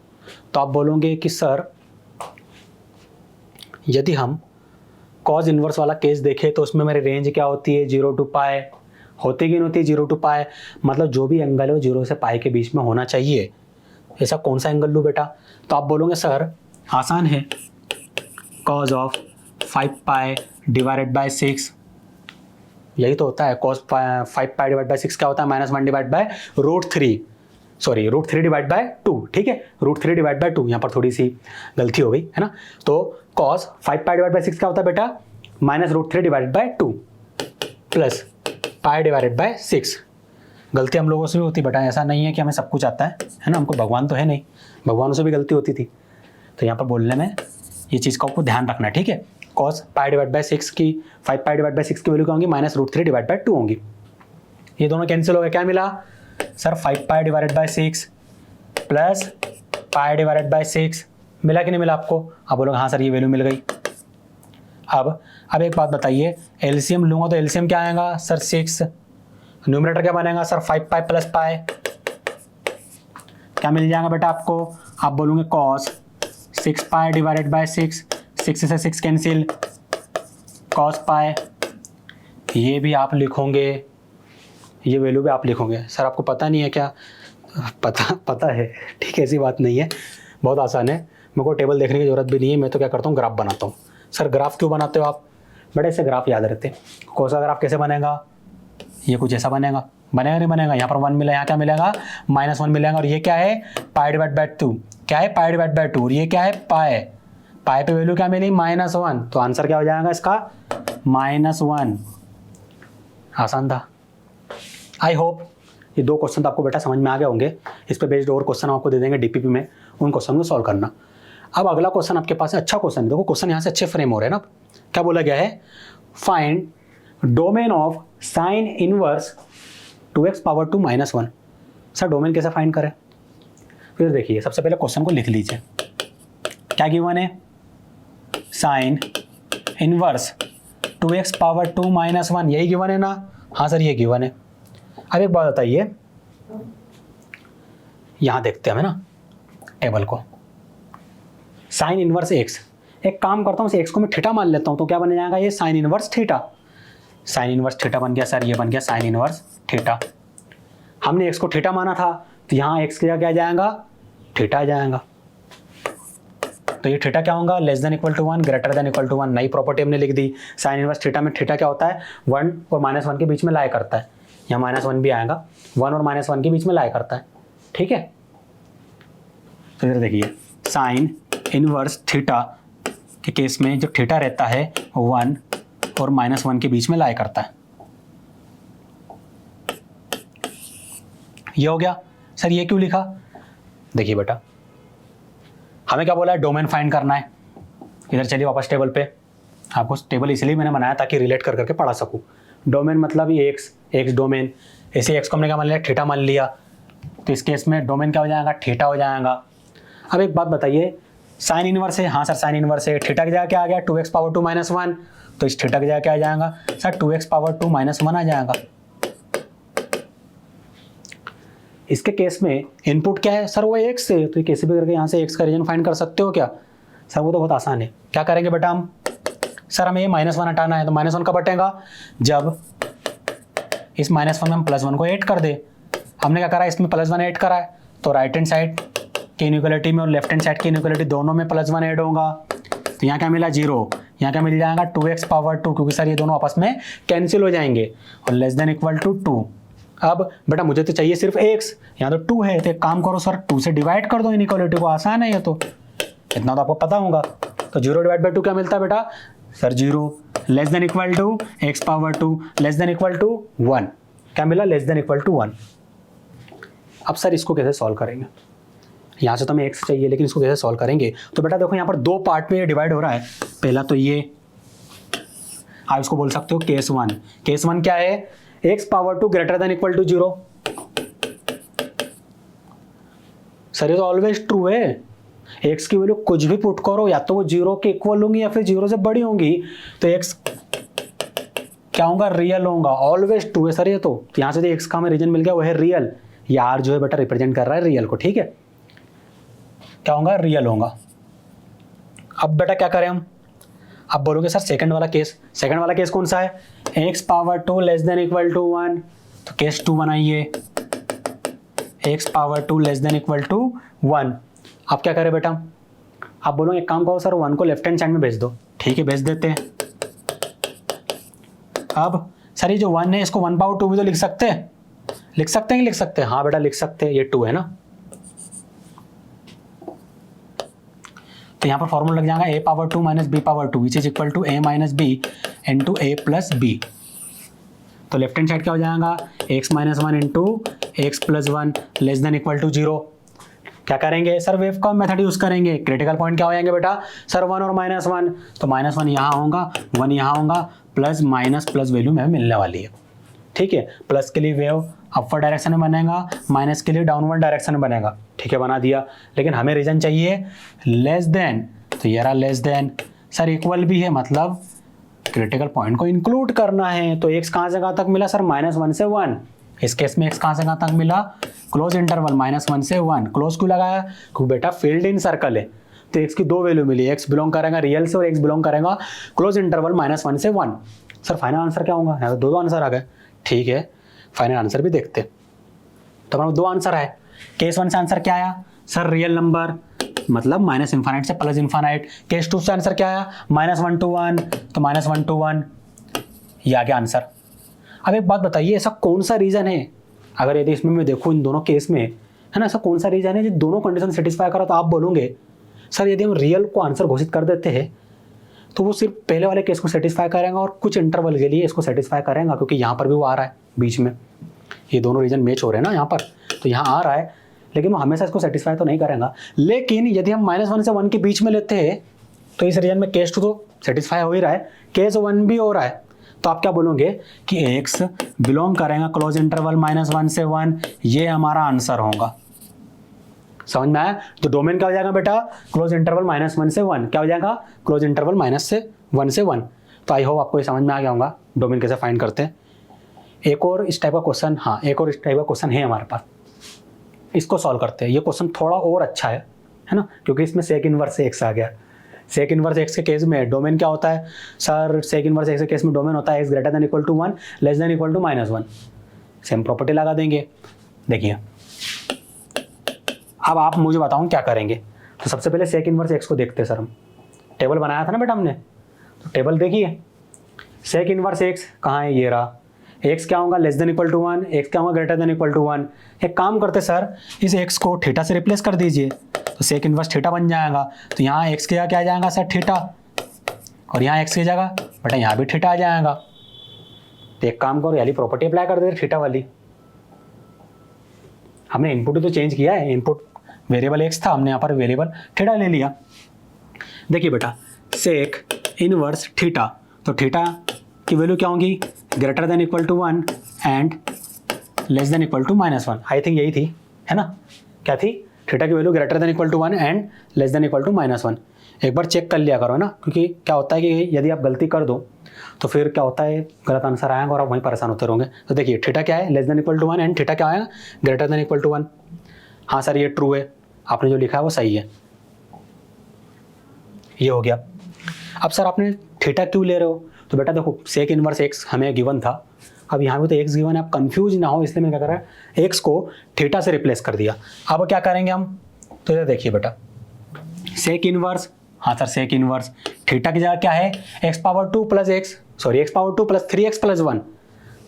तो आप बोलोगे कि सर यदि हम कॉज इनवर्स वाला केस देखें तो उसमें मेरी रेंज क्या होती है 0 to पाई, होती कि नहीं होती 0 to पाई, मतलब जो भी एंगल है वो 0 से पाई के बीच में होना चाहिए। ऐसा कौन सा एंगल लूँ बेटा, तो आप बोलोगे सर आसान है, cause of 5 pi divided by 6, यही तो होता है कॉस 5 पाई डिवाइड बाई 6 क्या होता है -1 divide by √3, sorry √3 divide by 2, ठीक है √3 डिवाइड बाई 2, यहाँ पर थोड़ी सी गलती हो गई है ना। तो कॉस 5 पाई डिवाइड बाई 6 क्या होता है बेटा -√3 divided by 2 plus pi divided by 6। गलती हम लोगों से भी होती बेटा, ऐसा नहीं है कि हमें सब कुछ आता है ना, हमको भगवान तो है नहीं, भगवानों से भी गलती होती थी, तो यहाँ पर बोलने में ये चीज़ का आपको ध्यान रखना है, ठीक है। कॉस पाई डिवाइड बाई 6 की 5 पाई डिवाइड बाई 6 की वैल्यू क्या होंगी -√3 डिवाइड बाई 2 होंगी, ये दोनों कैंसिल हो गए, क्या मिला sir 5 pi divided by 6 plus pi divided by 6, मिला कि नहीं मिला आपको, आप बोलोगे हाँ सर ये वैल्यू मिल गई। अब एक बात बताइए, एलसीएम लूँगा तो एलसीएम क्या आएगा सर 6, न्यूमरेटर क्या बनेगा सर 5 पाई प्लस पाई, क्या मिल जाएगा बेटा आपको, आप बोलोगे कॉस 6 पाई डिवाइडेड बाई 6, 6 से 6 कैंसिल, कॉस पाए, ये भी आप लिखोगे, ये वैल्यू भी आप लिखोगे। सर आपको पता नहीं है क्या? पता है, ठीक है, ऐसी बात नहीं है, बहुत आसान है, मेरे को टेबल देखने की ज़रूरत भी नहीं है, मैं तो क्या करता हूँ ग्राफ बनाता हूँ। सर ग्राफ क्यों बनाते हो आप? बड़े से ग्राफ याद रहते। कौन सा ग्राफ कैसे बनेगा? ये कुछ ऐसा बनेगा, बनेगा नहीं बनेगा? यहाँ पर 1 मिला, यहाँ क्या मिलेगा? -1 मिलेगा। और ये क्या है? π/2। क्या है? π/2। और ये क्या है? पाई। पाई पे वैल्यू क्या मिली? -1। तो आंसर क्या हो जाएगा इसका? -1। आसान था। आई होप ये 2 क्वेश्चन तो आपको बेटा समझ में आ गए होंगे। इस पे बेस्ड और क्वेश्चन आपको दे देंगे डीपीपी में, उन क्वेश्चन को सॉल्व करना। अब अगला क्वेश्चन आपके पास है, अच्छा क्वेश्चन है, देखो क्वेश्चन यहाँ से अच्छे फ्रेम हो रहे हैं ना। क्या बोला गया है? Find domain of sine inverse 2x⁻2 -1। Sir domain कैसे फाइंड करें? फिर देखिए, सबसे पहले क्वेश्चन को लिख लीजिए। क्या गिवन है? साइन इनवर्स 2x⁻2 -1, यही गिवन है ना? हाँ सर ये गिवन है। अब एक बात बताइए, यहां देखते हैं हमें ना टेबल को, साइन इनवर्स x। एक काम करता हूं, x को मैं थीटा मान लेता हूं, तो क्या बन जाएगा? ये sine inverse theta. Sine inverse theta बन गया सर, ये बन गया साइन इनवर्स थीटा। हमने x को थीटा माना था, तो यहाँ x क्या क्या जाएगा? थीटा जाएगा। तो ये थीटा क्या होगा? <= 1 >= 1। नई प्रॉपर्टी हमने लिख दी। साइन इनवर्स थीटा में थीटा क्या होता है? 1 और -1 के बीच में लाया करता है। यहाँ -1 भी आएगा, 1 और -1 के बीच में लाया करता है, ठीक है। तो इधर देखिए, साइन इनवर्स थीटा के केस में जो थीटा रहता है 1 और -1 के बीच में लाया करता है। ये हो गया। सर ये क्यों लिखा? देखिए बेटा, हमें क्या बोला है? डोमेन फाइंड करना है। इधर चलिए वापस टेबल पे। आपको टेबल इसलिए मैंने बनाया ताकि रिलेट कर करके पढ़ा सकूं। डोमेन मतलब ये एक्स डोमेन, ऐसे एक्स को हमने क्या मान लिया? थीटा मान लिया। तो इस केस में डोमेन क्या हो जाएगा? थीटा हो जाएगा। अब एक बात बताइए, साइन इनवर्स है, हाँ सर साइन इनवर्स है, थीटा की जगह क्या आ गया? 2x⁻2 -1। तो इस थीटा की जगह क्या आ जाएगा? सर 2x⁻2 -1 आ जाएगा। इसके केस में इनपुट क्या है? सर वो x है, तो कैसे भी करके यहाँ से x का रीजन फाइंड कर सकते हो क्या? सर वो तो बहुत आसान है। क्या करेंगे बेटा हम? सर हमें ये -1 हटाना है, तो -1 कब हटेगा? जब इस -1 में हम +1 को ऐड कर दे। हमने क्या करा? इसमें +1 ऐड करा है, तो राइट हैंड साइड की इनइक्वालिटी में और लेफ्ट हैंड साइड की इनइक्वालिटी दोनों में +1 ऐड होगा। तो यहाँ क्या मिला? 0। यहाँ क्या मिल जाएगा? 2x⁻2, क्योंकि सर ये दोनों आपस में कैंसिल हो जाएंगे, और <= 2। अब बेटा मुझे तो चाहिए सिर्फ x, यहाँ तो 2 है, तो एक काम करो सर 2 से डिवाइड कर दो इनइक्वालिटी को। आसान है ये तो, इतना तो आपको पता होगा। तो 0/2 क्या मिलता है बेटा? Sir 0 <= x⁻2 <= 1। क्या मिला? <= 1। अब सर इसको कैसे सॉल्व करेंगे? यहाँ से तो हमें x चाहिए, लेकिन इसको कैसे सॉल्व करेंगे? तो बेटा देखो, यहाँ पर 2 पार्ट में ये डिवाइड हो रहा है। पहला तो ये, आप इसको बोल सकते हो केस 1। केस 1 क्या है? x⁻2 > 0। सर ये तो ऑलवेज ट्रू है। x की वैल्यू कुछ भी पुट करो, या तो वो 0 के इक्वल होंगी या फिर 0 से बड़ी होंगी, तो x क्या होगा? रियल होगा। ऑलवेज ट्रू है सर ये तो। यहाँ से जो x का हमें रीजन मिल गया वो है रियल। ये r जो है बेटा रिप्रेजेंट कर रहा है रियल को, ठीक है। क्या होगा? रियल होगा। अब बेटा क्या करें हम? अब बोलोगे सर सेकंड वाला केस। सेकंड वाला केस कौन सा है? x⁻2 <= 1। तो केस 2 बनाइए, x⁻2 <= 1। अब क्या करें बेटा? आप बोलोगे एक काम करो सर 1 को लेफ्ट हैंड साइड में भेज दो। ठीक है, भेज देते हैं। अब सर ये जो 1 है इसको 1/2 भी तो लिख सकते हैं। लिख सकते हैं कि लिख सकते हैं? हाँ बेटा लिख सकते हैं, ये 2 है ना। तो यहाँ पर फॉर्मूला लग जाएगा a⁻2 - b⁻2 which is equal to a - b into a + b। तो लेफ्ट हैंड साइड क्या हो जाएगा? x - 1 into x + 1 <= 0। क्या करेंगे sir? Wave form method use करेंगे। क्रिटिकल पॉइंट क्या हो जाएंगे बेटा? सर 1 और -1, तो -1 यहाँ होगा, 1 यहाँ होगा, प्लस माइनस प्लस वैल्यू में मिलने वाली है, ठीक है। प्लस के लिए वेव अपवर्ड डायरेक्शन में बनेगा, माइनस के लिए डाउनवर्ड डायरेक्शन में बनेगा, ठीक है, बना दिया। लेकिन हमें रीजन चाहिए लेस देन, तो ये रहा लेस देन। सर इक्वल भी है, मतलब क्रिटिकल पॉइंट को इंक्लूड करना है। तो x कहाँ से कहाँ तक मिला सर? -1 से 1। इस केस में x कहाँ से कहाँ तक मिला? क्लोज इंटरवल -1 से 1। क्लोज क्यों लगाया? क्योंकि बेटा फील्ड इन सर्कल है, तो एक्स की दो वैल्यू मिली, एक्स बिलोंग करेगा रियल से और एक्स बिलोंग करेगा क्लोज इंटरवल -1 से 1। सर फाइनल आंसर क्या होगा? यहाँ दो आंसर आ गए, ठीक है फाइनल आंसर भी देखते। तो हमारा दो आंसर है। केस 1 से आंसर क्या आया सर? रियल नंबर मतलब माइनस इन्फानाइट से प्लस इन्फानाइट। केस 2 से आंसर क्या आया? -1 to 1, तो -1 to 1, ये आ गया आंसर। अब एक बात बताइए, ऐसा कौन सा रीजन है, अगर यदि इसमें मैं देखूँ इन दोनों केस में, है ना, ऐसा कौन सा रीजन है जो दोनों कंडीशन सेटिस्फाई करा? तो आप बोलोगे सर यदि हम रियल को आंसर घोषित कर देते हैं तो वो सिर्फ पहले वाले केस को सेटिस्फाई करेगा और कुछ इंटरवल के लिए इसको सेटिस्फाई करेगा, क्योंकि यहाँ पर भी वो आ रहा है बीच में, ये दोनों रीजन मैच हो रहे हैं ना यहाँ पर, तो यहाँ आ रहा है, लेकिन वो हमेशा इसको सेटिस्फाई तो नहीं करेगा। लेकिन यदि हम -1 से 1 के बीच में लेते हैं तो इस रीजन में केस 2 तो सेटिस्फाई हो ही रहा है, केस 1 भी हो रहा है, तो आप क्या बोलोगे कि x बिलोंग करेगा क्लोज इंटरवल -1 से 1, ये हमारा आंसर होगा। समझ में आया? तो डोमेन क्या हो जाएगा बेटा? क्लोज इंटरवल -1 से 1, क्या हो जाएगा? क्लोज इंटरवल -1 से 1। तो आई होप आपको ये समझ में आ गया होगा डोमेन कैसे फाइंड करते हैं। एक और इस टाइप का क्वेश्चन, हाँ एक और इस टाइप का क्वेश्चन है हमारे पास, इसको सॉल्व करते हैं। ये क्वेश्चन थोड़ा और अच्छा है ना, क्योंकि इसमें सेक इनवर्स एक्स आ गया। सेक इनवर्स एक्स के केस में डोमेन क्या होता है सर? सेक इनवर्स एक्स के केस में डोमेन होता है x greater than equal to 1 less than equal to -1। Same property लगा देंगे। देखिए अब आप मुझे बताओ क्या करेंगे। तो सबसे पहले सेक इनवर्स एक्स को देखते हैं सर। हम टेबल बनाया था ना बेटा हमने, तो टेबल देखिए, सेक इनवर्स एक्स कहाँ है? ये रहा। एक्स क्या होगा? Less than equal to 1, x क्या होगा? Greater than equal to 1। एक काम करते सर, इस एक्स को थीटा से रिप्लेस कर दीजिए, तो सेक इनवर्स थीटा बन जाएगा। तो यहाँ एक्स की जगह क्या आ जाएगा सर? थीटा, और यहाँ एक्स की जगह बेटा यहाँ भी थीटा आ जाएगा। तो एक काम करो, याली प्रॉपर्टी अप्लाई कर दे थीटा वाली। हमने इनपुट तो चेंज किया है, इनपुट वेरिएबल एक्स था, हमने यहाँ पर वेरिएबल थीटा ले लिया। देखिए बेटा सेक इनवर्स थीटा, तो थीटा की वैल्यू क्या होगी? Greater than equal to 1 and less than equal to -1। I think यही थी, है ना? क्या थी? थीटा की value greater than equal to 1 and less than equal to -1। एक बार चेक कर लिया करो ना, क्योंकि क्या होता है कि यदि आप गलती कर दो तो फिर क्या होता है गलत आंसर आएगा और आप वहीं परेशान होते रहोगे। तो देखिए थीटा क्या है? Less than equal to 1 and theta क्या आएगा? Greater than equal to 1। हाँ सर ये ट्रू है, आपने जो लिखा है वो सही है, ये हो गया। अब सर आपने थीटा क्यों ले रहे हो? तो बेटा देखो सेक इनवर्स एक्स हमें गिवन था, अब यहाँ भी तो एक्स गिवन है, आप कंफ्यूज ना हो इसलिए मैं क्या कर रहा है, एक्स को थीटा से रिप्लेस कर दिया। अब क्या करेंगे हम? तो ये देखिए बेटा सेक इनवर्स, हाँ सर सेक इनवर्स थीटा की जगह क्या है? x power 2 plus x, sorry x power 2 plus 3x plus 1।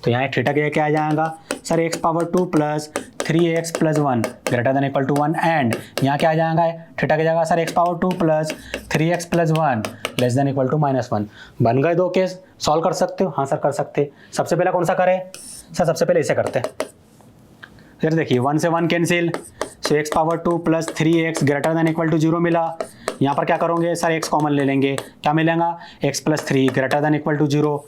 तो यहाँ थीटा की जगह क्या आ जाएगा sir? x power 2 plus 3x plus 1 greater than equal to 1 and यहाँ क्या आ जाएगा थीटा की जगह sir? x power 2 plus 3x plus 1 less than equal to -1। बन गए दो केस, सॉल्व कर सकते हो? हाँ सर कर सकते। सबसे पहला कौन सा करें सर? सबसे पहले इसे करते हैं। फिर देखिए 1 से 1 cancel, so x power 2 plus 3x greater than equal to 0 मिला। यहाँ पर क्या करोगे सर? x कॉमन ले लेंगे, क्या मिलेगा? x plus 3 greater than equal to 0।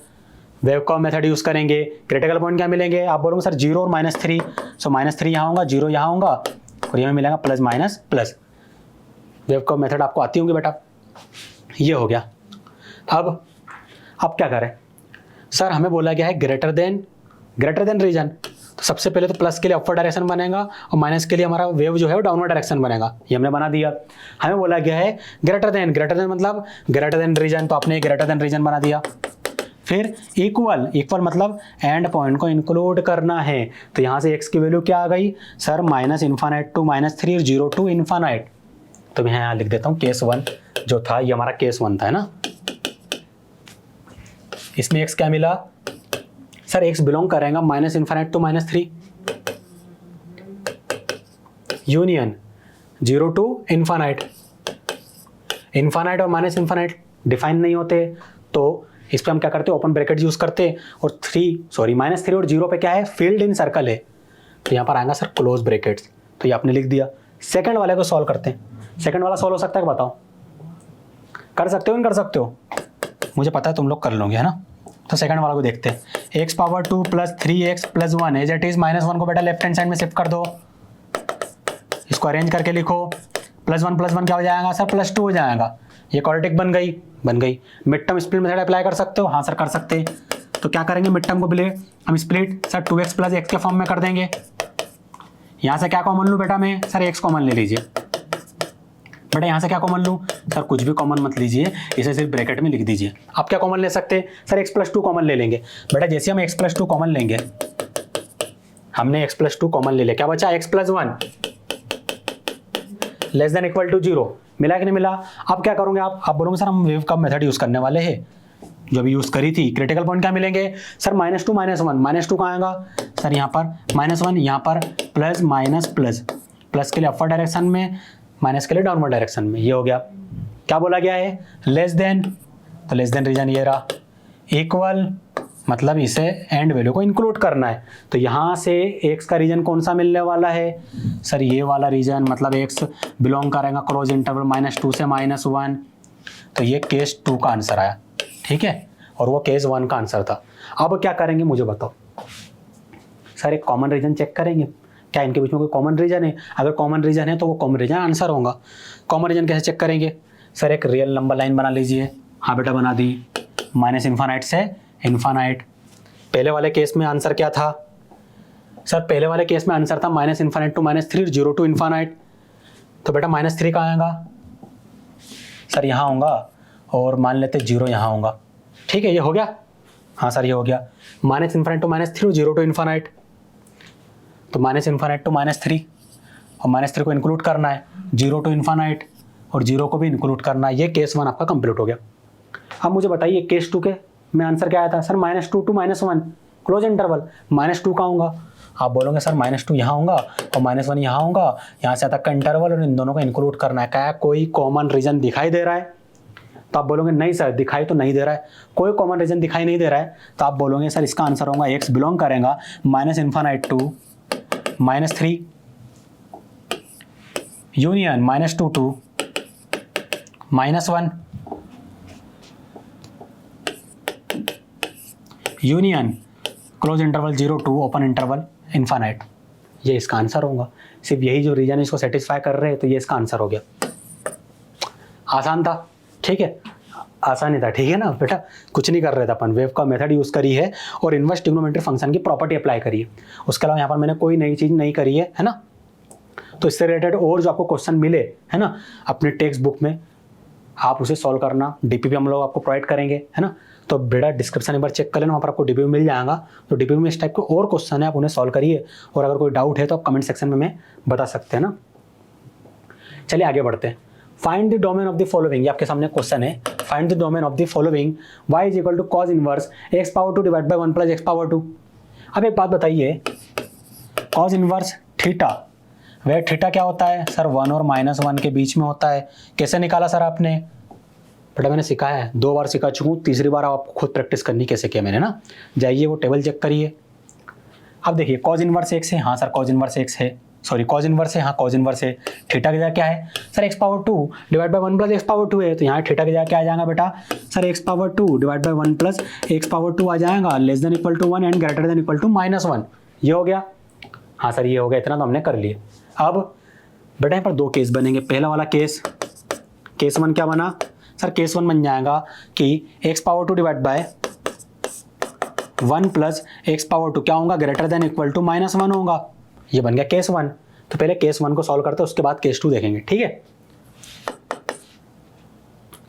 वेवकॉम मेथड यूज़ करेंगे, क्रिटिकल पॉइंट क्या मिलेंगे? आप बोलोगे सर 0 और -3, सो -3 यहाँ होगा, 0 यहाँ होगा और यहाँ मिलेगा प्लस माइनस प्लस। वेवकॉम मेथड आपको आती होंगी बेटा, ये हो गया। अब क्या करें सर? हमें बोला गया है ग्रेटर देन रीजन, तो सबसे पहले तो प्लस के लिए अपवर्ड डायरेक्शन बनेगा और माइनस के लिए हमारा वेव जो है वो डाउनवर्ड डायरेक्शन बनेगा, ये हमने बना दिया। हमें बोला गया है ग्रेटर देन मतलब ग्रेटर देन रीजन, तो आपने ग्रेटर देन रीजन बना दिया। फिर इक्वल मतलब एंड पॉइंट को इंक्लूड करना है, तो यहाँ से x की वैल्यू क्या आ गई सर? -∞ टू -3 और 0 टू इन्फानाइट। तो मैं यहाँ लिख देता हूँ केस 1 जो था, ये हमारा केस 1 था, है ना? इसमें x क्या मिला सर? x बिलोंग करेगा -∞ to -3 union 0 to infinite. Infinite और -∞ डिफाइन नहीं होते, तो इस पे हम क्या करते हैं? ओपन ब्रैकेट यूज करते हैं, और -3 और 0 पे क्या है? फील्ड इन सर्कल है, तो यहाँ पर आएगा सर क्लोज ब्रैकेट्स। तो ये आपने लिख दिया। सेकंड वाले को सॉल्व करते हैं। सेकंड वाला सॉल्व हो सकता है? बताओ कर सकते हो? नहीं कर सकते हो? मुझे पता है तुम लोग कर लोगे, है ना? तो सेकंड वाला को देखते हैं। x power 2 plus 3x plus 1 as it is -1 को बेटा लेफ्ट हैंड साइड में शिफ्ट कर दो, इसको अरेंज करके लिखो। +1 प्लस 1 क्या हो जाएगा सर? +2 हो जाएगा। ये क्वाड्रेटिक बन गई। Mid term split method apply कर सकते हो? हाँ सर कर सकते हैं। तो क्या करेंगे? मिड टर्म को पहले हम split sir 2x plus x के फॉर्म में कर देंगे। यहाँ से क्या कॉमन लूँ बेटा मैं? सर x कॉमन ले लीजिए। बेटा यहाँ से क्या कॉमन लूँ सर, कुछ भी कॉमन मत लीजिए, इसे सिर्फ ब्रैकेट में लिख दीजिए। आप क्या कॉमन ले सकते हैं सर, x+2 कॉमन ले लेंगे। बेटा जैसे हम x+2 कॉमन लेंगे, हमने x+2 कॉमन ले लिया, क्या बचा x+1 less than equal to 0, मिला कि नहीं मिला। अब क्या करोगे आप बोलोगे सर हम वेव का मेथड यूज करने वाले हैं, जो अभी यूज करी थी। क्रिटिकल पॉइंट क्या मिलेंगे सर, -2 -1, -2 कहाँ आएगा सर, यहाँ पर -1, यहाँ पर प्लस माइनस प्लस, प्लस के लिए अपर डायरेक्शन में, माइनस के लिए डाउनवर्ड डायरेक्शन में। ये हो गया, क्या बोला गया है लेस देन, तो लेस देन रीजन ये रहा, इक्वल मतलब इसे एंड वैल्यू को इंक्लूड करना है। तो यहाँ से x का रीजन कौन सा मिलने वाला है सर, ये वाला रीजन, मतलब x बिलोंग करेगा क्लोज इंटरवल -2 से -1। तो ये केस 2 का आंसर आया, ठीक है, और वो केस 1 का आंसर था। अब क्या करेंगे मुझे बताओ सर, एक कॉमन रीजन चेक करेंगे, क्या इनके बीच में कोई कॉमन रीजन है। अगर कॉमन रीजन है तो वो कॉमन रीजन आंसर होगा। कॉमन रीजन कैसे चेक करेंगे सर, एक रियल नंबर लाइन बना लीजिए। हाँ बेटा बना दी, -∞ से इन्फानाइट। पहले वाले केस में आंसर क्या था सर, पहले वाले केस में आंसर था -∞ टू -3, 0 टू इन्फानाइट। तो बेटा -3 कहाँ आएगा सर, यहाँ होगा, और मान लेते 0 यहाँ होगा, ठीक है, ये हो गया। हाँ सर ये हो गया, -∞ टू -3, 0 टू इन्फानाइट। तो -∞ टू -3, और -3 को इंक्लूड करना है, 0 टू इन्फानाइट, और 0 को भी इंक्लूड करना है। ये केस 1 आपका कंप्लीट हो गया। अब मुझे बताइए केस 2 के में आंसर क्या आया था सर, -2 टू -1 क्लोज इंटरवल, -2 का होगा। आप बोलोगे सर -2 यहाँ होगा और -1 यहाँ होगा, यहाँ से तक का इंटरवल, और इन दोनों को इंक्लूड करना है। क्या कोई कॉमन रीजन दिखाई दे रहा है, तो आप बोलोगे नहीं सर दिखाई तो नहीं दे रहा है, कोई कॉमन रीजन दिखाई नहीं दे रहा है। तो आप बोलोगे सर इसका आंसर होगा x बिलोंग करेगा -∞ to -3 union -2 to -1 union close interval 0 to open interval infinite. ये इसका आंसर होगा। सिर्फ यही जो रीजन इसको सेटिस्फाई कर रहे हैं, तो ये इसका आंसर हो गया। आसान था, ठीक है, आसान ही था, ठीक है ना बेटा, कुछ नहीं कर रहे थे अपन, वेव का मेथड यूज करी है और इनवर्स ट्रिग्नोमेट्री फंक्शन की प्रॉपर्टी अप्लाई करी है। उसके अलावा यहाँ पर मैंने कोई नई चीज नहीं करी है ना। तो इससे रिलेटेड और जो आपको क्वेश्चन मिले है ना अपने टेक्स्ट बुक में, आप उसे सॉल्व करना, डीपीपी हम लोग आपको प्रोवाइड करेंगे, है ना। तो बेटा डिस्क्रिप्शन एक बार चेक कर लेना, वहाँ पर आपको डीपीपी मिल जाएगा। तो डीपीपी में इस टाइप के और क्वेश्चन है, आप उन्हें सॉल्व करिए, और अगर कोई डाउट है तो आप कमेंट सेक्शन में हमें बता सकते हैं ना। चलिए आगे बढ़ते हैं। Find the domain of the following, ये आपके सामने क्वेश्चन है। Find the domain of the following, y is equal to cos inverse x⁻² divide by 1 + x⁻²। अब एक बात बताइए, cos इनवर्स थीटा, वह थीटा क्या होता है सर, 1 और -1 के बीच में होता है। कैसे निकाला सर आपने, बेटा मैंने सिखाया है, 2 बार सिखा चुका हूँ, तीसरी बार आपको खुद प्रैक्टिस करनी कैसे किया मैंने ना। जाइए वो टेबल चेक करिए। अब देखिए cos इनवर्स x है, हाँ सर cos इनवर्स x है, सॉरी cos इनवर्स है, हाँ cos इनवर्स है। थीटा की जगह क्या है sir, x⁻² divide by 1 + x⁻² है, तो यहाँ थीटा की जगह क्या आ जाएगा बेटा sir, x⁻² divide by 1 + x⁻² आ जाएगा, less than equal to 1 and greater than equal to -1। ये हो गया, हाँ सर ये हो गया, इतना तो हमने कर लिया। अब बेटा यहाँ पर 2 केस बनेंगे। पहला वाला केस 1 क्या बना सर, केस 1 बन जाएगा कि x⁻² डिवाइड बाय 1 + x⁻² क्या होगा, ग्रेटर देन इक्वल टू -1 होगा। ये बन गया केस 1। तो पहले केस 1 को सॉल्व करते हैं, उसके बाद केस 2 देखेंगे, ठीक है।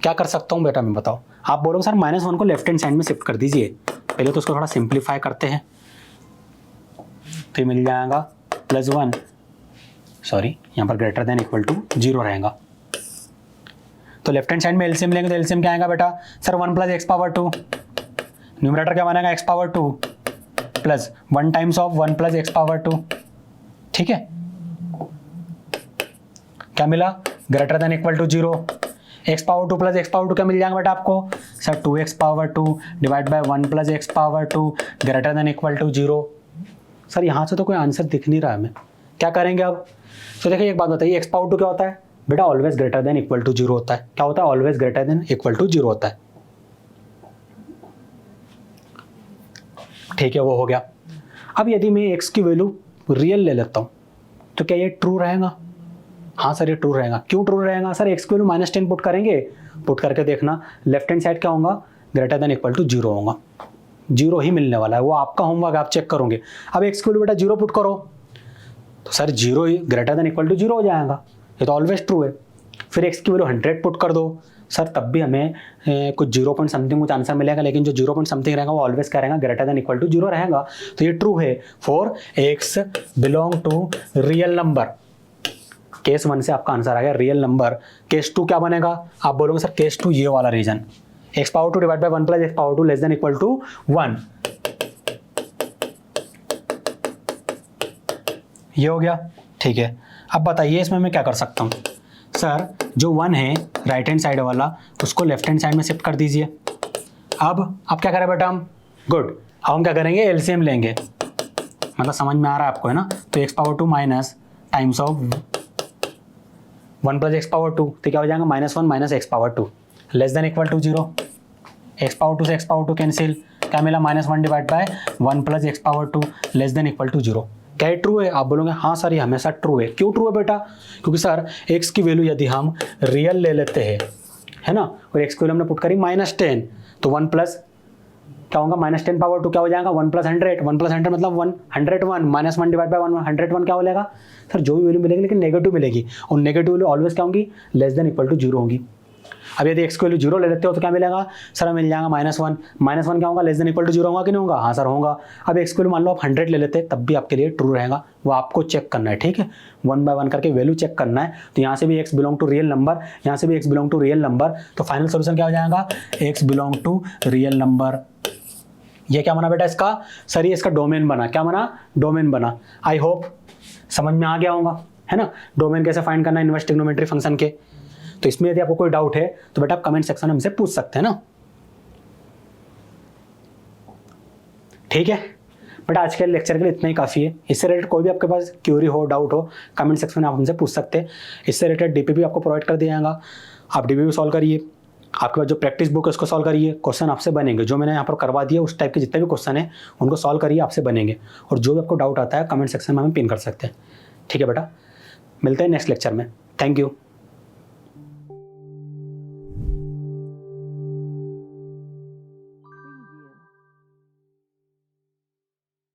क्या कर सकता हूँ बेटा मैं बताओ, आप बोलोगे सर -1 को लेफ्ट हैंड साइड में शिफ्ट कर दीजिए। पहले तो उसको थोड़ा सिंप्लीफाई करते हैं, तो ये मिल जाएगा +1, सॉरी यहाँ पर ग्रेटर देन इक्वल टू 0 रहेगा। तो लेफ्ट हैंड साइड में एलसीएम लेंगे, तो एलसीएम क्या आएगा बेटा सर, 1 + x⁻², न्यूमरेटर क्या बनेगा x⁻² plus 1 times of 1 + x⁻², ठीक है। क्या मिला, greater than equal to 0, x⁻² plus x⁻² क्या मिल जाएगा बेटा आपको sir, 2x⁻² divide by 1 + x⁻² greater than equal to 0। Sir यहाँ से तो कोई आंसर दिख नहीं रहा है, हमें क्या करेंगे अब। तो देखिए एक बात बताइए, x⁻² क्या होता है बेटा, always greater than equal to 0 होता है। क्या होता है, always greater than equal to 0 होता है, ठीक है, वो हो गया। अब यदि मैं x की वैल्यू रियल ले लेता हूँ, तो क्या ये ट्रू रहेगा, हाँ सर ये ट्रू रहेगा। क्यों ट्रू रहेगा सर, x की वैल्यू -10 पुट करेंगे, पुट करके देखना लेफ्ट हैंड साइड क्या होगा, ग्रेटर देन इक्वल टू 0 होगा, 0 ही मिलने वाला है। वो आपका होमवर्क, आप चेक करोगे। अब x की वैल्यू बेटा 0 पुट करो, तो सर 0 ही ग्रेटर देन इक्वल टू 0 हो जाएगा, ये तो ऑलवेज ट्रू है। फिर x की वैल्यू 100 पुट कर दो सर, तब भी हमें कुछ 0 पॉइंट समथिंग कुछ आंसर मिलेगा, लेकिन जो 0 पॉइंट समथिंग रहेगा वो ऑलवेज क्या रहेगा, ग्रेटर देन इक्वल टू 0 रहेगा। तो ये ट्रू है for x belong to real number. Case 1 से आपका आंसर आ गया रियल नंबर। केस 2 क्या बनेगा, आप बोलोगे सर केस 2 ये वाला region, x power 2 divide by 1 plus x power 2 less than equal to 1, ये हो गया। ठीक है, अब बताइए इसमें मैं क्या कर सकता हूँ। सर जो 1 है राइट हैंड साइड वाला उसको लेफ्ट हैंड साइड में शिफ्ट कर दीजिए। अब क्या करें बेटा हम, गुड, अब हम क्या करेंगे, एलसीएम लेंगे, मतलब समझ में आ रहा है आपको, है ना। तो x power 2 minus times of 1 plus x power 2, तो क्या हो जाएगा, -1 minus x power 2 less than equal to 0। x power 2 से x पावर 2 कैंसिल, क्या मिला, -1 divide by 1 plus x power 2 less than equal to 0। क्या ये ट्रू है, आप बोलोगे हाँ सर ये हमेशा ट्रू है। क्यों ट्रू है बेटा, क्योंकि सर x की वैल्यू यदि हम रियल ले लेते हैं, है ना, और x की वैल्यू हमने पुट करी -10, तो 1 प्लस क्या होगा, -10 पावर 2 क्या हो जाएगा, 1 प्लस 100, 1 प्लस 100 मतलब 101, -1 डिवाइड बाय 101 क्या हो जाएगा सर, जो भी वैल्यू मिलेगी लेकिन नेगेटिव मिलेगी, और नेगेटिव वैल्यू ऑलवेज क्या होंगी, लेस देन इक्वल टू 0 होंगी। अब यदि x की वैल्यू 0 ले लेते हो तो क्या मिलेगा सर, मिल जाएगा -1 क्या होगा, लेस देन इक्वल टू 0 होगा कि नहीं होगा, हाँ सर होगा। अब x की वैल्यू मान लो आप 100 ले लेते तब भी आपके लिए ट्रू रहेगा, वो आपको चेक करना है, ठीक है, 1 बाय 1 करके वैल्यू चेक करना है। तो यहाँ से भी x belong to real number, यहाँ से भी x belong to real number, तो फाइनल सोल्यूशन क्या हो जाएगा, x belong to real number. ये क्या बना बेटा इसका, सर ये इसका डोमेन बना, क्या बना, डोमेन बना। आई होप समझ में आ गया होगा, है ना, डोमेन कैसे फाइंड करना है इनवर्स ट्रिग्नोमेट्री फंक्शन के। तो इसमें यदि आपको कोई डाउट है तो बेटा आप कमेंट सेक्शन में हमसे पूछ सकते हैं ना, ठीक है। बट आज के लेक्चर के लिए इतना ही काफ़ी है। इससे रिलेटेड कोई भी आपके पास क्यूरी हो, डाउट हो, कमेंट सेक्शन में आप हमसे पूछ सकते हैं। इससे रिलेटेड डीपीपी आपको प्रोवाइड कर दिया जाएगा, आप डीपीपी सॉल्व करिए। आपके पास जो प्रैक्टिस बुक है उसको सॉल्व करिए, क्वेश्चन आपसे बनेंगे, जो मैंने यहाँ पर करवा दिया उस टाइप के जितने भी क्वेश्चन है उनको सॉल्व करिए, आपसे बनेंगे। और जो भी आपको डाउट आता है कमेंट सेक्शन में हमें पिन कर सकते हैं, ठीक है बेटा। मिलते हैं नेक्स्ट लेक्चर में, थैंक यू।